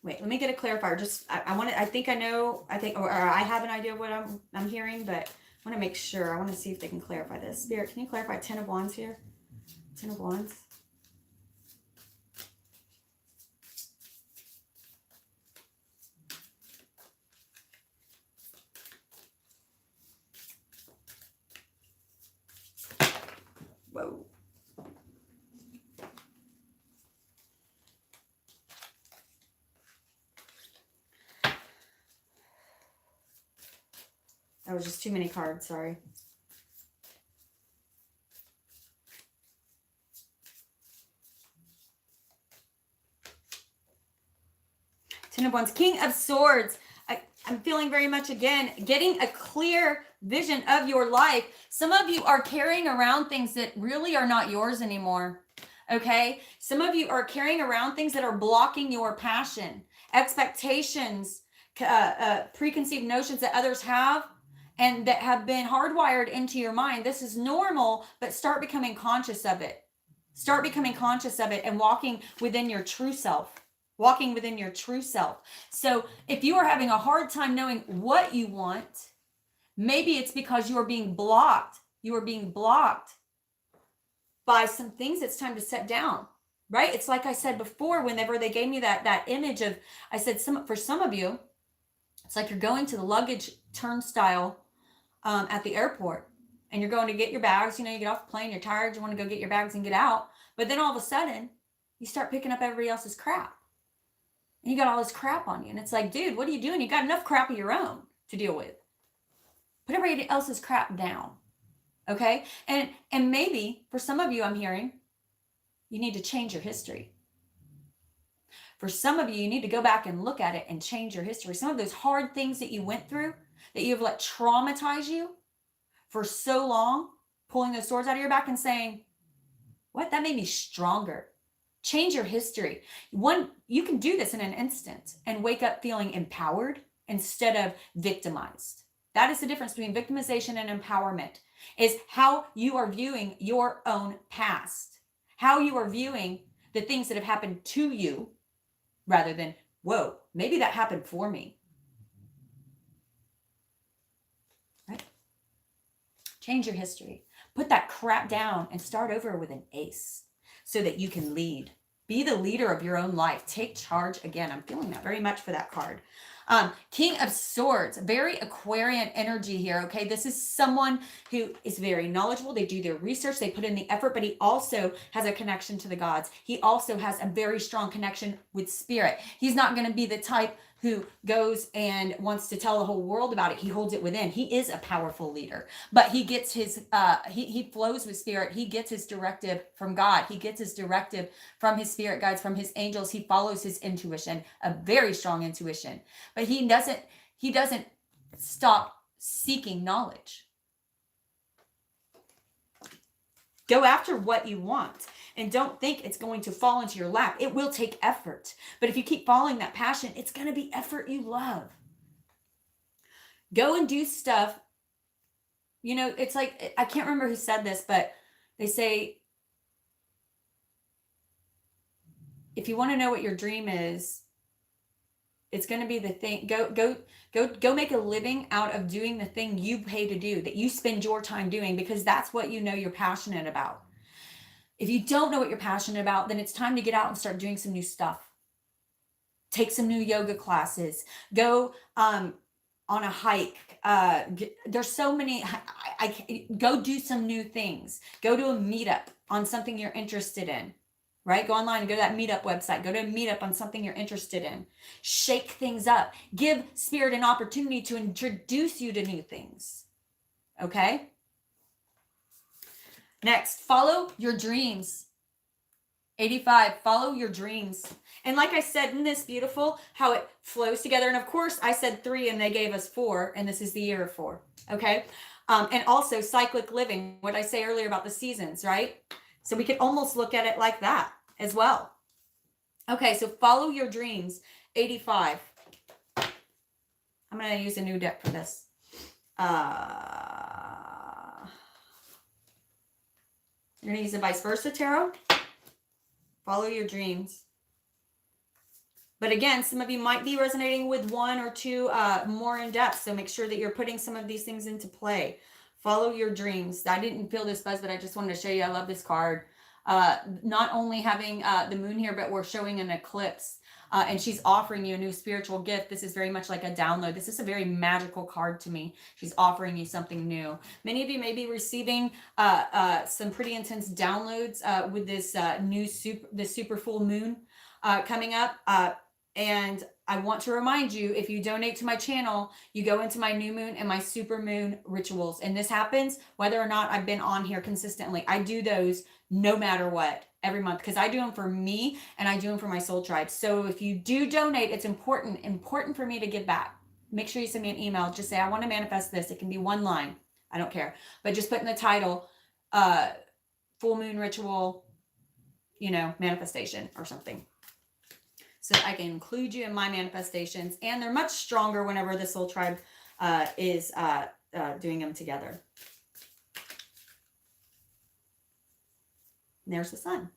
wait, let me get a clarifier. Just, I think I have an idea of what I'm hearing, but I want to make sure. I want to see if they can clarify this. Spirit, can you clarify 10 of Wands here? 10 of Wands. Whoa. That was just too many cards, sorry. Ten of Wands, King of Swords. I'm feeling very much, again, getting a clear vision of your life. Some of you are carrying around things that really are not yours anymore. Okay? Some of you are carrying around things that are blocking your passion, expectations, preconceived notions that others have and that have been hardwired into your mind. This is normal, but start becoming conscious of it. Start becoming conscious of it and walking within your true self. Walking within your true self. So if you are having a hard time knowing what you want, maybe it's because you are being blocked. You are being blocked by some things it's time to set down, right? It's like I said before, whenever they gave me that image of, I said, for some of you, it's like you're going to the luggage turnstile at the airport and you're going to get your bags. You know, you get off the plane, you're tired, you want to go get your bags and get out. But then all of a sudden, you start picking up everybody else's crap. And you got all this crap on you. And it's like, dude, what are you doing? You got enough crap of your own to deal with. Put everybody else's crap down. Okay? And maybe for some of you, I'm hearing, you need to change your history. For some of you, you need to go back and look at it and change your history. Some of those hard things that you went through, that you've let traumatize you for so long, pulling those swords out of your back and saying, what? That made me stronger. Change your history. You can do this in an instant and wake up feeling empowered instead of victimized. That is the difference between victimization and empowerment, is how you are viewing your own past, how you are viewing the things that have happened to you rather than, whoa, maybe that happened for me. Right? Change your history. Put that crap down and start over with an ace so that you can lead. Be the leader of your own life. Take charge. Again, I'm feeling that very much for that card. King of Swords, very Aquarian energy here. Okay, this is someone who is very knowledgeable. They do their research, they put in the effort, but he also has a connection to the gods. He also has a very strong connection with spirit. He's not going to be the type who goes and wants to tell the whole world about it. He holds it within. He is a powerful leader, but he gets his, he flows with spirit. He gets his directive from God. He gets his directive from his spirit guides, from his angels. He follows his intuition, a very strong intuition, but he doesn't stop seeking knowledge. Go after what you want and don't think it's going to fall into your lap. It will take effort. But if you keep following that passion, it's going to be effort you love. Go and do stuff. You know, it's like, I can't remember who said this, but they say, if you want to know what your dream is, it's going to be the thing. Go make a living out of doing the thing you pay to do, that you spend your time doing, because that's what you know you're passionate about. If you don't know what you're passionate about, then it's time to get out and start doing some new stuff. Take some new yoga classes. Go on a hike. There's so many. Go do some new things. Go to a meetup on something you're interested in. Right? Go online and go to that meetup website. Go to a meetup on something you're interested in. Shake things up. Give spirit an opportunity to introduce you to new things. Okay? Next, follow your dreams. 85, follow your dreams. And like I said, isn't this beautiful how it flows together? And of course, I said 3 and they gave us 4, and this is the year of 4. Okay? And also cyclic living, what I say earlier about the seasons, right? So we could almost look at it like that as well. Okay, so follow your dreams. 85. I'm going to use a new deck for this. You're going to use the Vice Versa Tarot. Follow your dreams. But again, some of you might be resonating with 1 or 2 more in depth. So make sure that you're putting some of these things into play. Follow your dreams. I didn't feel this buzz, but I just wanted to show you. I love this card. Not only having the moon here, but we're showing an eclipse. And she's offering you a new spiritual gift. This is very much like a download. This is a very magical card to me. She's offering you something new. Many of you may be receiving some pretty intense downloads with this super full moon coming up. And I want to remind you, if you donate to my channel, you go into my new moon and my super moon rituals. And this happens whether or not I've been on here consistently. I do those no matter what every month because I do them for me and I do them for my soul tribe. So if you do donate, it's important for me to give back. Make sure you send me an email. Just say, I want to manifest this. It can be 1 line. I don't care. But just put in the title, full moon ritual, manifestation or something. So I can include you in my manifestations. And they're much stronger whenever the soul tribe is doing them together. And there's the sun.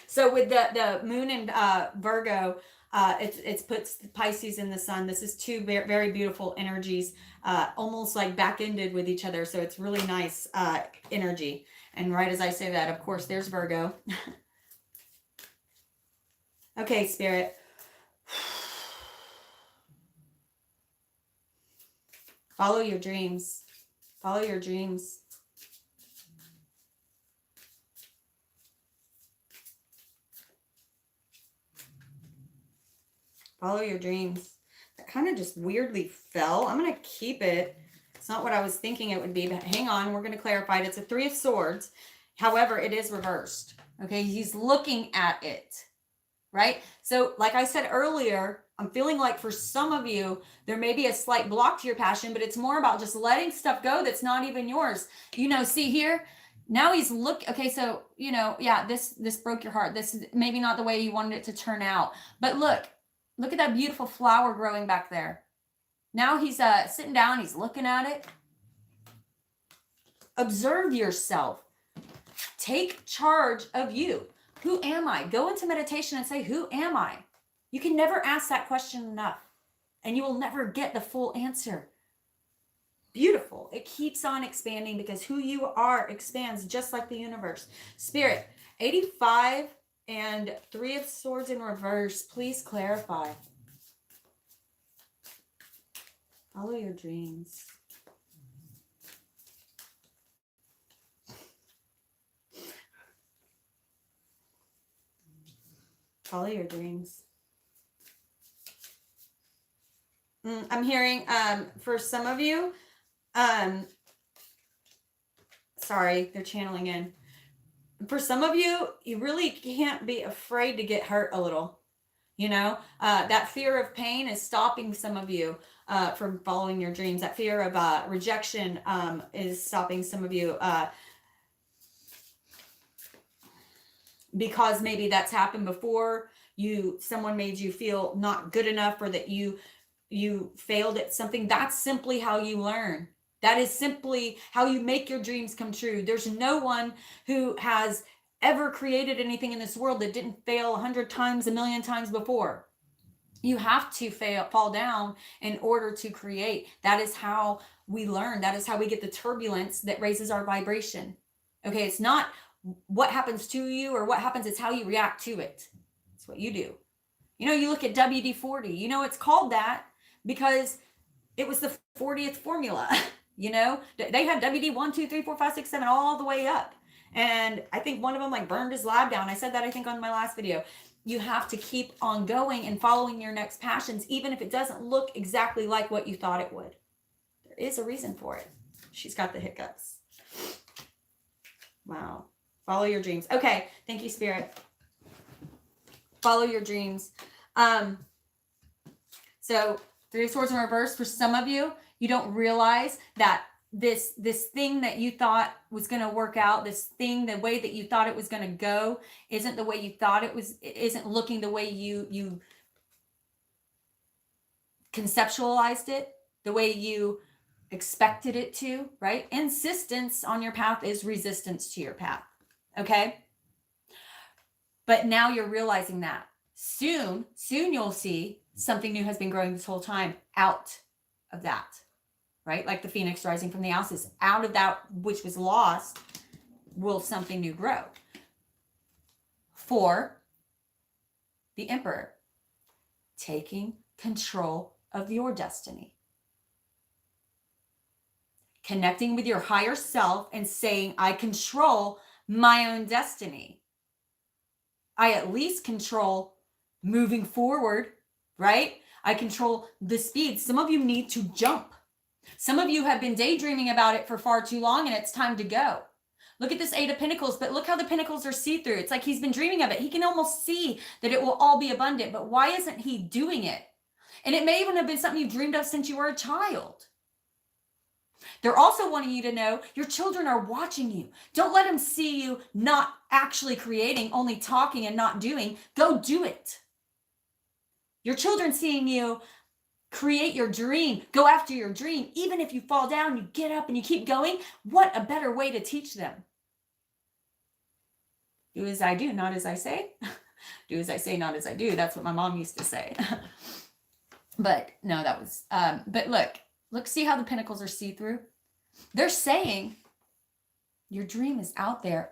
So with the moon and Virgo, it's puts Pisces in the sun. This is 2 very, very beautiful energies, almost like back-ended with each other. So it's really nice energy. And right as I say that, of course, there's Virgo. Okay, Spirit. Follow your dreams. Follow your dreams. Follow your dreams. That kind of just weirdly fell. I'm going to keep it. It's not what I was thinking it would be, but hang on. We're going to clarify it. It's a 3 of Swords. However, it is reversed. Okay, he's looking at it. Right? So like I said earlier, I'm feeling like for some of you, there may be a slight block to your passion, but it's more about just letting stuff go that's not even yours. See here, now he's okay. So, yeah, this broke your heart. This is maybe not the way you wanted it to turn out, but look at that beautiful flower growing back there. Now he's sitting down. He's looking at it. Observe yourself. Take charge of you. Who am I? Go into meditation and say, who am I? You can never ask that question enough, and you will never get the full answer. Beautiful. It keeps on expanding because who you are expands just like the universe. Spirit, 85 and 3 of Swords in reverse. Please clarify. Follow your dreams. Follow your dreams. I'm hearing for some of you, sorry, they're channeling in. For some of you, you really can't be afraid to get hurt a little. That fear of pain is stopping some of you from following your dreams. That fear of rejection is stopping some of you because maybe that's happened before. Someone made you feel not good enough, or that you failed at something. That's simply how you learn. That is simply how you make your dreams come true. There's no one who has ever created anything in this world that didn't fail 100 times, 1,000,000 times before. You have to fall down in order to create. That is how we learn. That is how we get the turbulence that raises our vibration. Okay, it's not what happens to you or what happens, it's how you react to it. It's what you do. You know, you look at WD-40, you know, it's called that because it was the 40th formula. You know, they had WD 1, 2, 3, 4, 5, 6, 7, all the way up. And I think one of them like burned his lab down. I said that, I think, on my last video. You have to keep on going and following your next passions, even if it doesn't look exactly like what you thought it would. There is a reason for it. She's got the hiccups. Wow. Follow your dreams. Okay. Thank you, Spirit. Follow your dreams. So 3 of Swords in reverse, for some of you, you don't realize that this thing that you thought was going to work out, this thing, the way that you thought it was going to go, isn't the way you thought it was, isn't looking the way you conceptualized it, the way you expected it to, right? Insistence on your path is resistance to your path. Okay? But now you're realizing that. Soon you'll see something new has been growing this whole time out of that, right? Like the phoenix rising from the ashes. Out of that which was lost will something new grow. For the Emperor, taking control of your destiny. Connecting with your higher self and saying, I control my own destiny. I at least control moving forward, right? I control the speed. Some of you need to jump. Some of you have been daydreaming about it for far too long and it's time to go. Look at this 8 of Pentacles, but look how the Pentacles are see-through. It's like he's been dreaming of it. He can almost see that it will all be abundant, but why isn't he doing it? And it may even have been something you dreamed of since you were a child. They're also wanting you to know your children are watching you. Don't let them see you not actually creating, only talking and not doing. Go do it. Your children seeing you create your dream, go after your dream. Even if you fall down, you get up and you keep going. What a better way to teach them. Do as I do, not as I say. Do as I say, not as I do. That's what my mom used to say. But no, that was, but look, see how the Pentacles are see-through? They're saying your dream is out there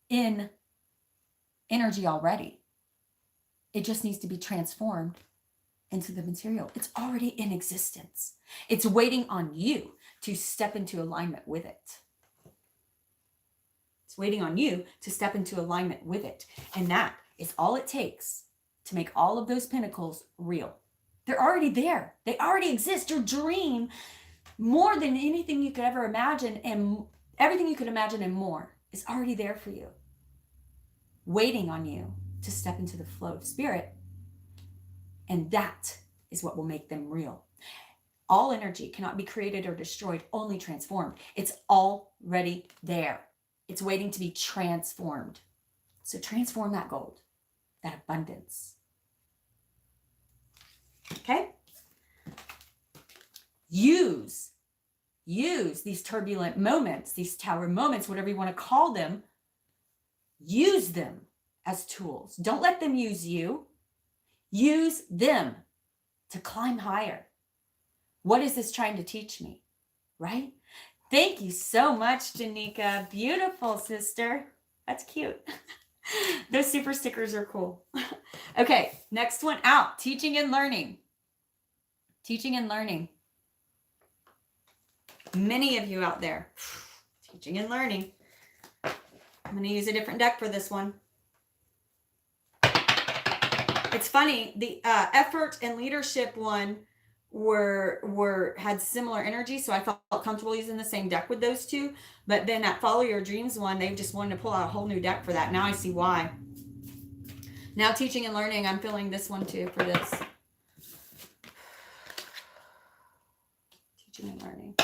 in energy already. It just needs to be transformed into the material. It's already in existence. It's waiting on you to step into alignment with it. It's waiting on you to step into alignment with it. And that is all it takes to make all of those pentacles real. They're already there. They already exist. Your dream, more than anything you could ever imagine, and everything you could imagine and more, is already there for you. Waiting on you to step into the flow of spirit. And that is what will make them real. All energy cannot be created or destroyed, only transformed. It's already there. It's waiting to be transformed. So transform that gold, that abundance. Okay? Use these turbulent moments, these tower moments, whatever you want to call them. Use them as tools. Don't let them use you. Use them to climb higher. What is this trying to teach me? Right? Thank you so much, Janika. Beautiful, sister. That's cute. Those super stickers are cool. Okay, next one out. Teaching and learning. Teaching and learning. Many of you out there. Teaching and learning. I'm going to use a different deck for this one. It's funny, the effort and leadership one had similar energy, so I felt comfortable using the same deck with those two. But then that Follow Your Dreams one, they just wanted to pull out a whole new deck for that. Now I see why. Now teaching and learning, I'm feeling this one too for this. Teaching and learning.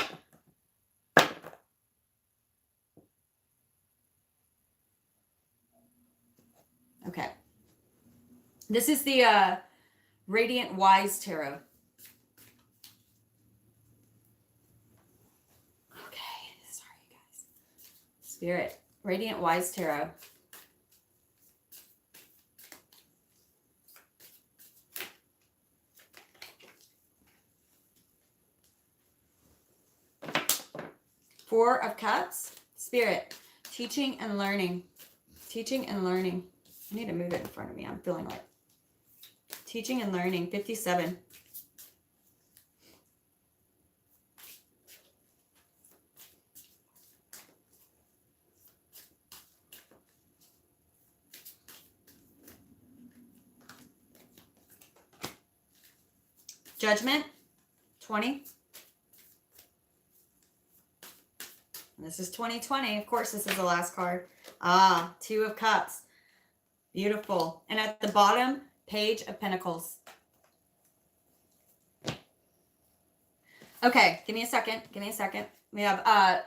Okay. This is the Radiant Wise Tarot. Okay, sorry you guys. Spirit, Radiant Wise Tarot. Four of Cups. Spirit, teaching and learning. Teaching and learning. I need to move it in front of me. I'm feeling like teaching and learning. 57. Judgment. 20. And this is 2020. Of course, this is the last card. Ah, 2 of Cups. Beautiful. And at the bottom, Page of Pentacles. Okay, give me a second. Give me a second. We have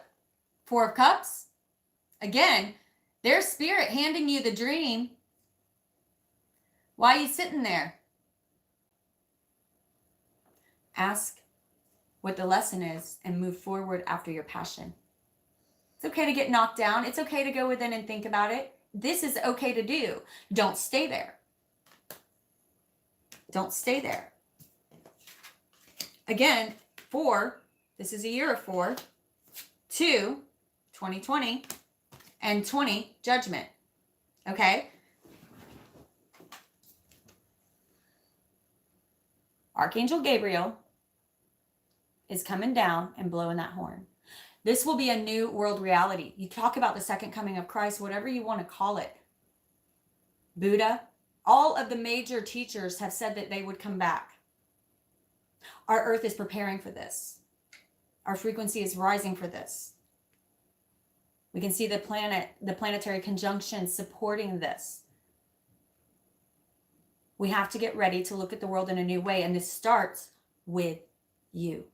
4 of Cups. Again, there's Spirit handing you the dream. Why are you sitting there? Ask what the lesson is and move forward after your passion. It's okay to get knocked down. It's okay to go within and think about it. This is okay to do. Don't stay there. Don't stay there. Again, 4, this is a year of 4, 2, 2020, and 20, Judgment. Okay? Archangel Gabriel is coming down and blowing that horn. This will be a new world reality. You talk about the second coming of Christ, whatever you want to call it. Buddha, all of the major teachers have said that they would come back. Our earth is preparing for this. Our frequency is rising for this. We can see the planetary conjunction supporting this. We have to get ready to look at the world in a new way. And this starts with you,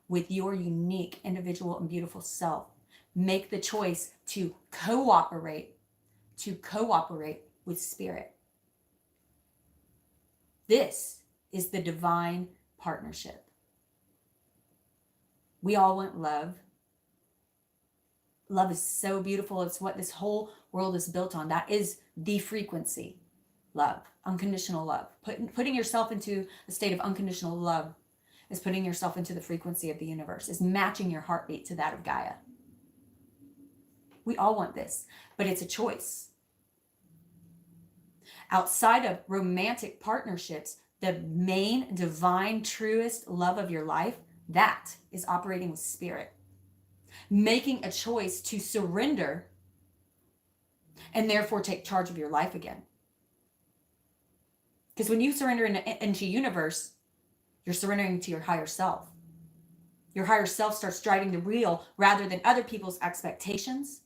with your unique, individual, and beautiful self. Make the choice to cooperate with Spirit. This is the divine partnership. We all want love. Love is so beautiful. It's what this whole world is built on. That is the frequency. Love, unconditional love. Putting yourself into a state of unconditional love is putting yourself into the frequency of the universe, is matching your heartbeat to that of Gaia. We all want this, but it's a choice. Outside of romantic partnerships, the main, divine, truest love of your life, that is operating with Spirit. Making a choice to surrender and therefore take charge of your life again. Because when you surrender into universe, you're surrendering to your higher self. Your higher self starts driving the wheel rather than other people's expectations,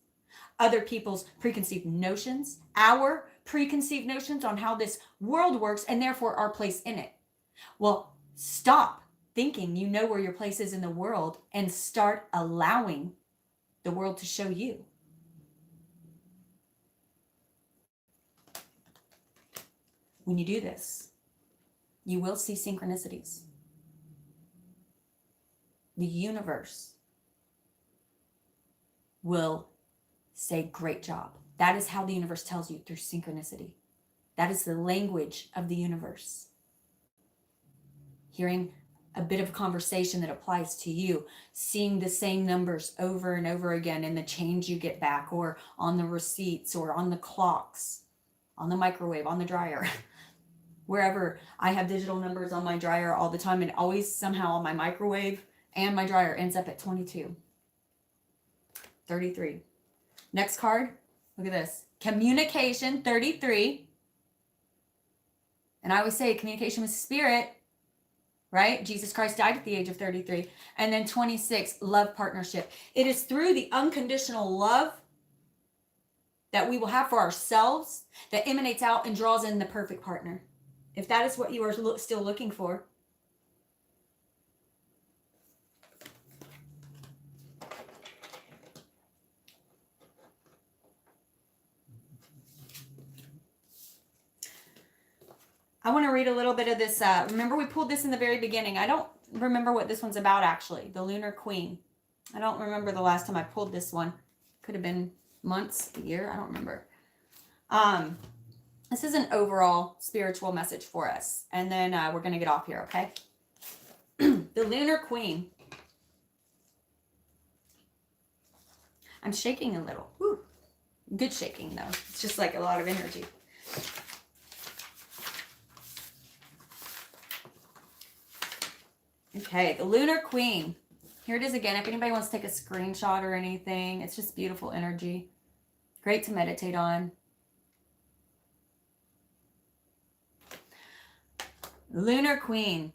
other people's preconceived notions, our preconceived notions on how this world works, and therefore our place in it. Well, stop thinking you know where your place is in the world and start allowing the world to show you. When you do this, you will see synchronicities. The universe will say, great job. That is how the universe tells you, through synchronicity. That is the language of the universe. Hearing a bit of conversation that applies to you, seeing the same numbers over and over again in the change you get back, or on the receipts, or on the clocks, on the microwave, on the dryer. Wherever I have digital numbers on my dryer all the time, and always somehow on my microwave and my dryer ends up at 22, 33. Next card, look at this. Communication, 33. And I always say communication with Spirit, right? Jesus Christ died at the age of 33. And then 26, love partnership. It is through the unconditional love that we will have for ourselves that emanates out and draws in the perfect partner. If that is what you are still looking for. I want to read a little bit of this. Remember, we pulled this in the very beginning. I don't remember what this one's about, actually. The Lunar Queen. I don't remember the last time I pulled this one. Could have been months, a year. I don't remember. This is an overall spiritual message for us. And then we're going to get off here, okay? The Lunar Queen. I'm shaking a little. Woo. Good shaking though. It's just like a lot of energy. Okay, the Lunar Queen. Here it is again. If anybody wants to take a screenshot or anything, it's just beautiful energy. Great to meditate on. Lunar Queen.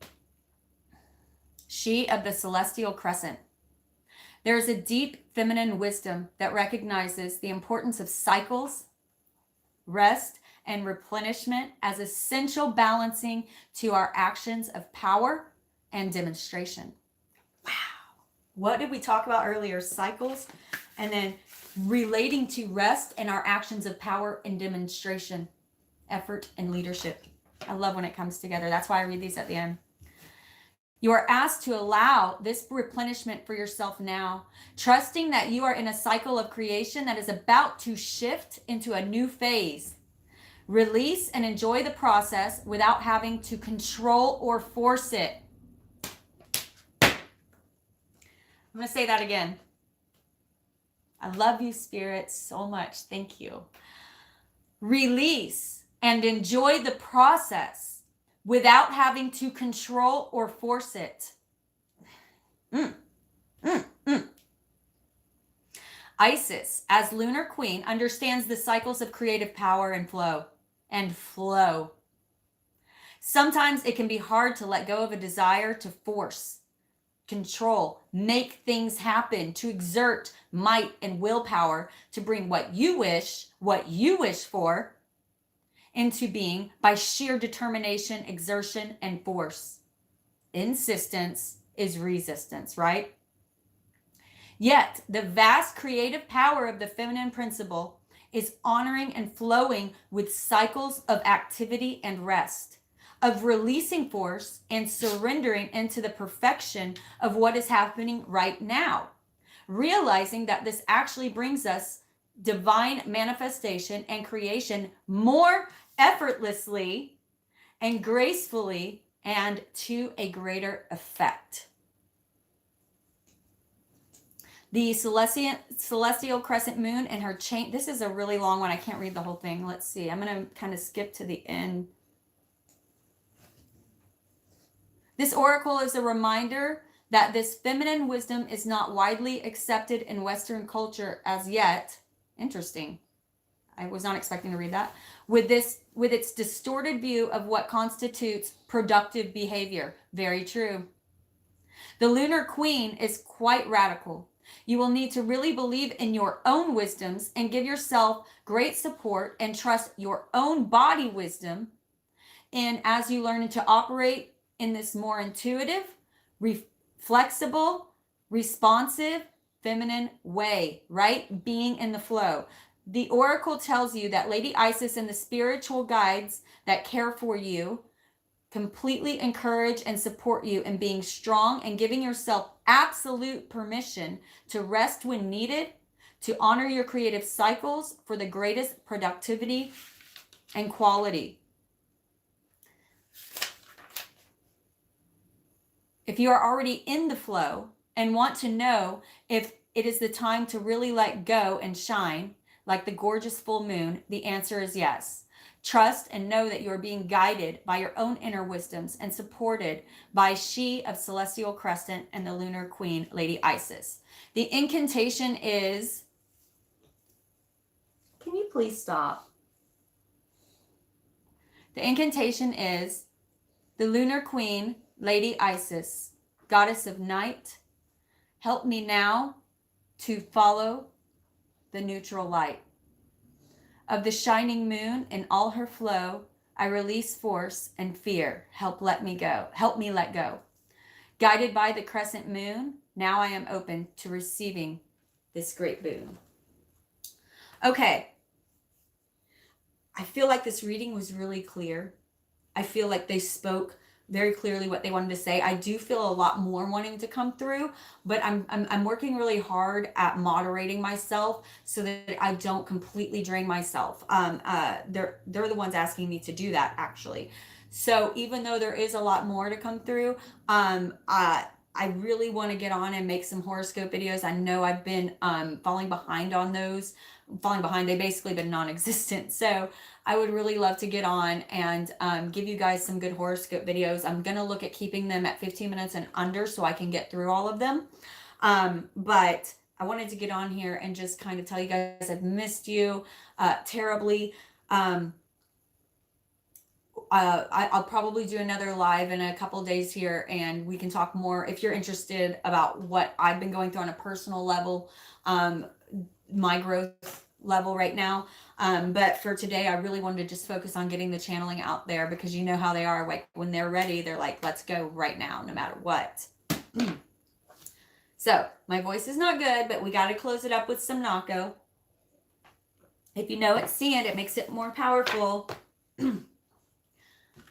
She of the celestial crescent. There is a deep feminine wisdom that recognizes the importance of cycles, rest, and replenishment as essential balancing to our actions of power and demonstration. Wow. What did we talk about earlier? Cycles, and then relating to rest and our actions of power and demonstration, effort and leadership. I love when it comes together. That's why I read these at the end. You are asked to allow this replenishment for yourself now, trusting that you are in a cycle of creation that is about to shift into a new phase. Release and enjoy the process without having to control or force it. I'm going to say that again. I love you, Spirit, so much. Thank you. Release and enjoy the process without having to control or force it. Isis, as Lunar Queen, understands the cycles of creative power and flow. Sometimes it can be hard to let go of a desire to force, control, make things happen, to exert might and willpower to bring what you wish for, into being by sheer determination, exertion, and force. Insistence is resistance, right? Yet, the vast creative power of the feminine principle is honoring and flowing with cycles of activity and rest, of releasing force and surrendering into the perfection of what is happening right now, realizing that this actually brings us divine manifestation and creation more effortlessly and gracefully and to a greater effect. The celestial crescent moon and her chain. This is a really long one. I can't read the whole thing. Let's see. I'm going to kind of skip to the end. This oracle is a reminder that this feminine wisdom is not widely accepted in Western culture as yet. Interesting. I was not expecting to read that. With its distorted view of what constitutes productive behavior. Very true. The Lunar Queen is quite radical. You will need to really believe in your own wisdoms and give yourself great support and trust your own body wisdom. And as you learn to operate in this more intuitive, flexible, responsive, feminine way, right? Being in the flow. The oracle tells you that Lady Isis and the spiritual guides that care for you completely encourage and support you in being strong and giving yourself absolute permission to rest when needed, to honor your creative cycles for the greatest productivity and quality. If you are already in the flow and want to know if it is the time to really let go and shine, like the gorgeous full moon, the answer is yes. Trust and know that you are being guided by your own inner wisdoms and supported by she of celestial crescent and the Lunar Queen, Lady Isis. The incantation is, can you please stop? The incantation is, the Lunar Queen, Lady Isis, goddess of night, help me now to follow the neutral light. Of the shining moon in all her flow, I release force and fear. Help me let go. Guided by the crescent moon, now I am open to receiving this great boon. Okay. I feel like this reading was really clear. I feel like they spoke very clearly what they wanted to say. I do feel a lot more wanting to come through, but I'm working really hard at moderating myself so that I don't completely drain myself. They're the ones asking me to do that, actually. So even though there is a lot more to come through, I really want to get on and make some horoscope videos. I know I've been falling behind on those. Falling behind, they've basically been non-existent. So I would really love to get on and give you guys some good horoscope videos. I'm going to look at keeping them at 15 minutes and under so I can get through all of them. But I wanted to get on here and just kind of tell you guys I've missed you terribly. I'll probably do another live in a couple days here, and we can talk more if you're interested about what I've been going through on a personal level, my growth level right now. But for today, I really wanted to just focus on getting the channeling out there, because you know how they are. Like when they're ready, they're like, let's go right now, no matter what. So my voice is not good, but we got to close it up with some Nako. If you know it's sand, it makes it more powerful.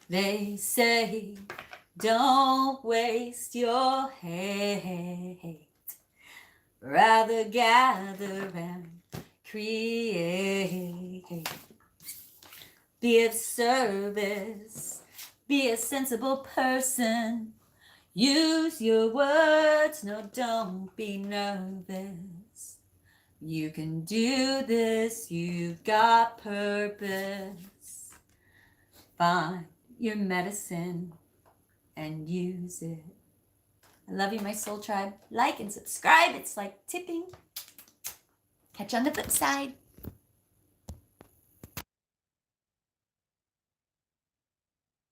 They say, don't waste your hate. Rather gather and create. Be of service. Be a sensible person. Use your words. No, don't be nervous. You can do this. You've got purpose. Find your medicine and use it. I love you, my soul tribe. Like and subscribe. It's like tipping. Catch you on the flip side.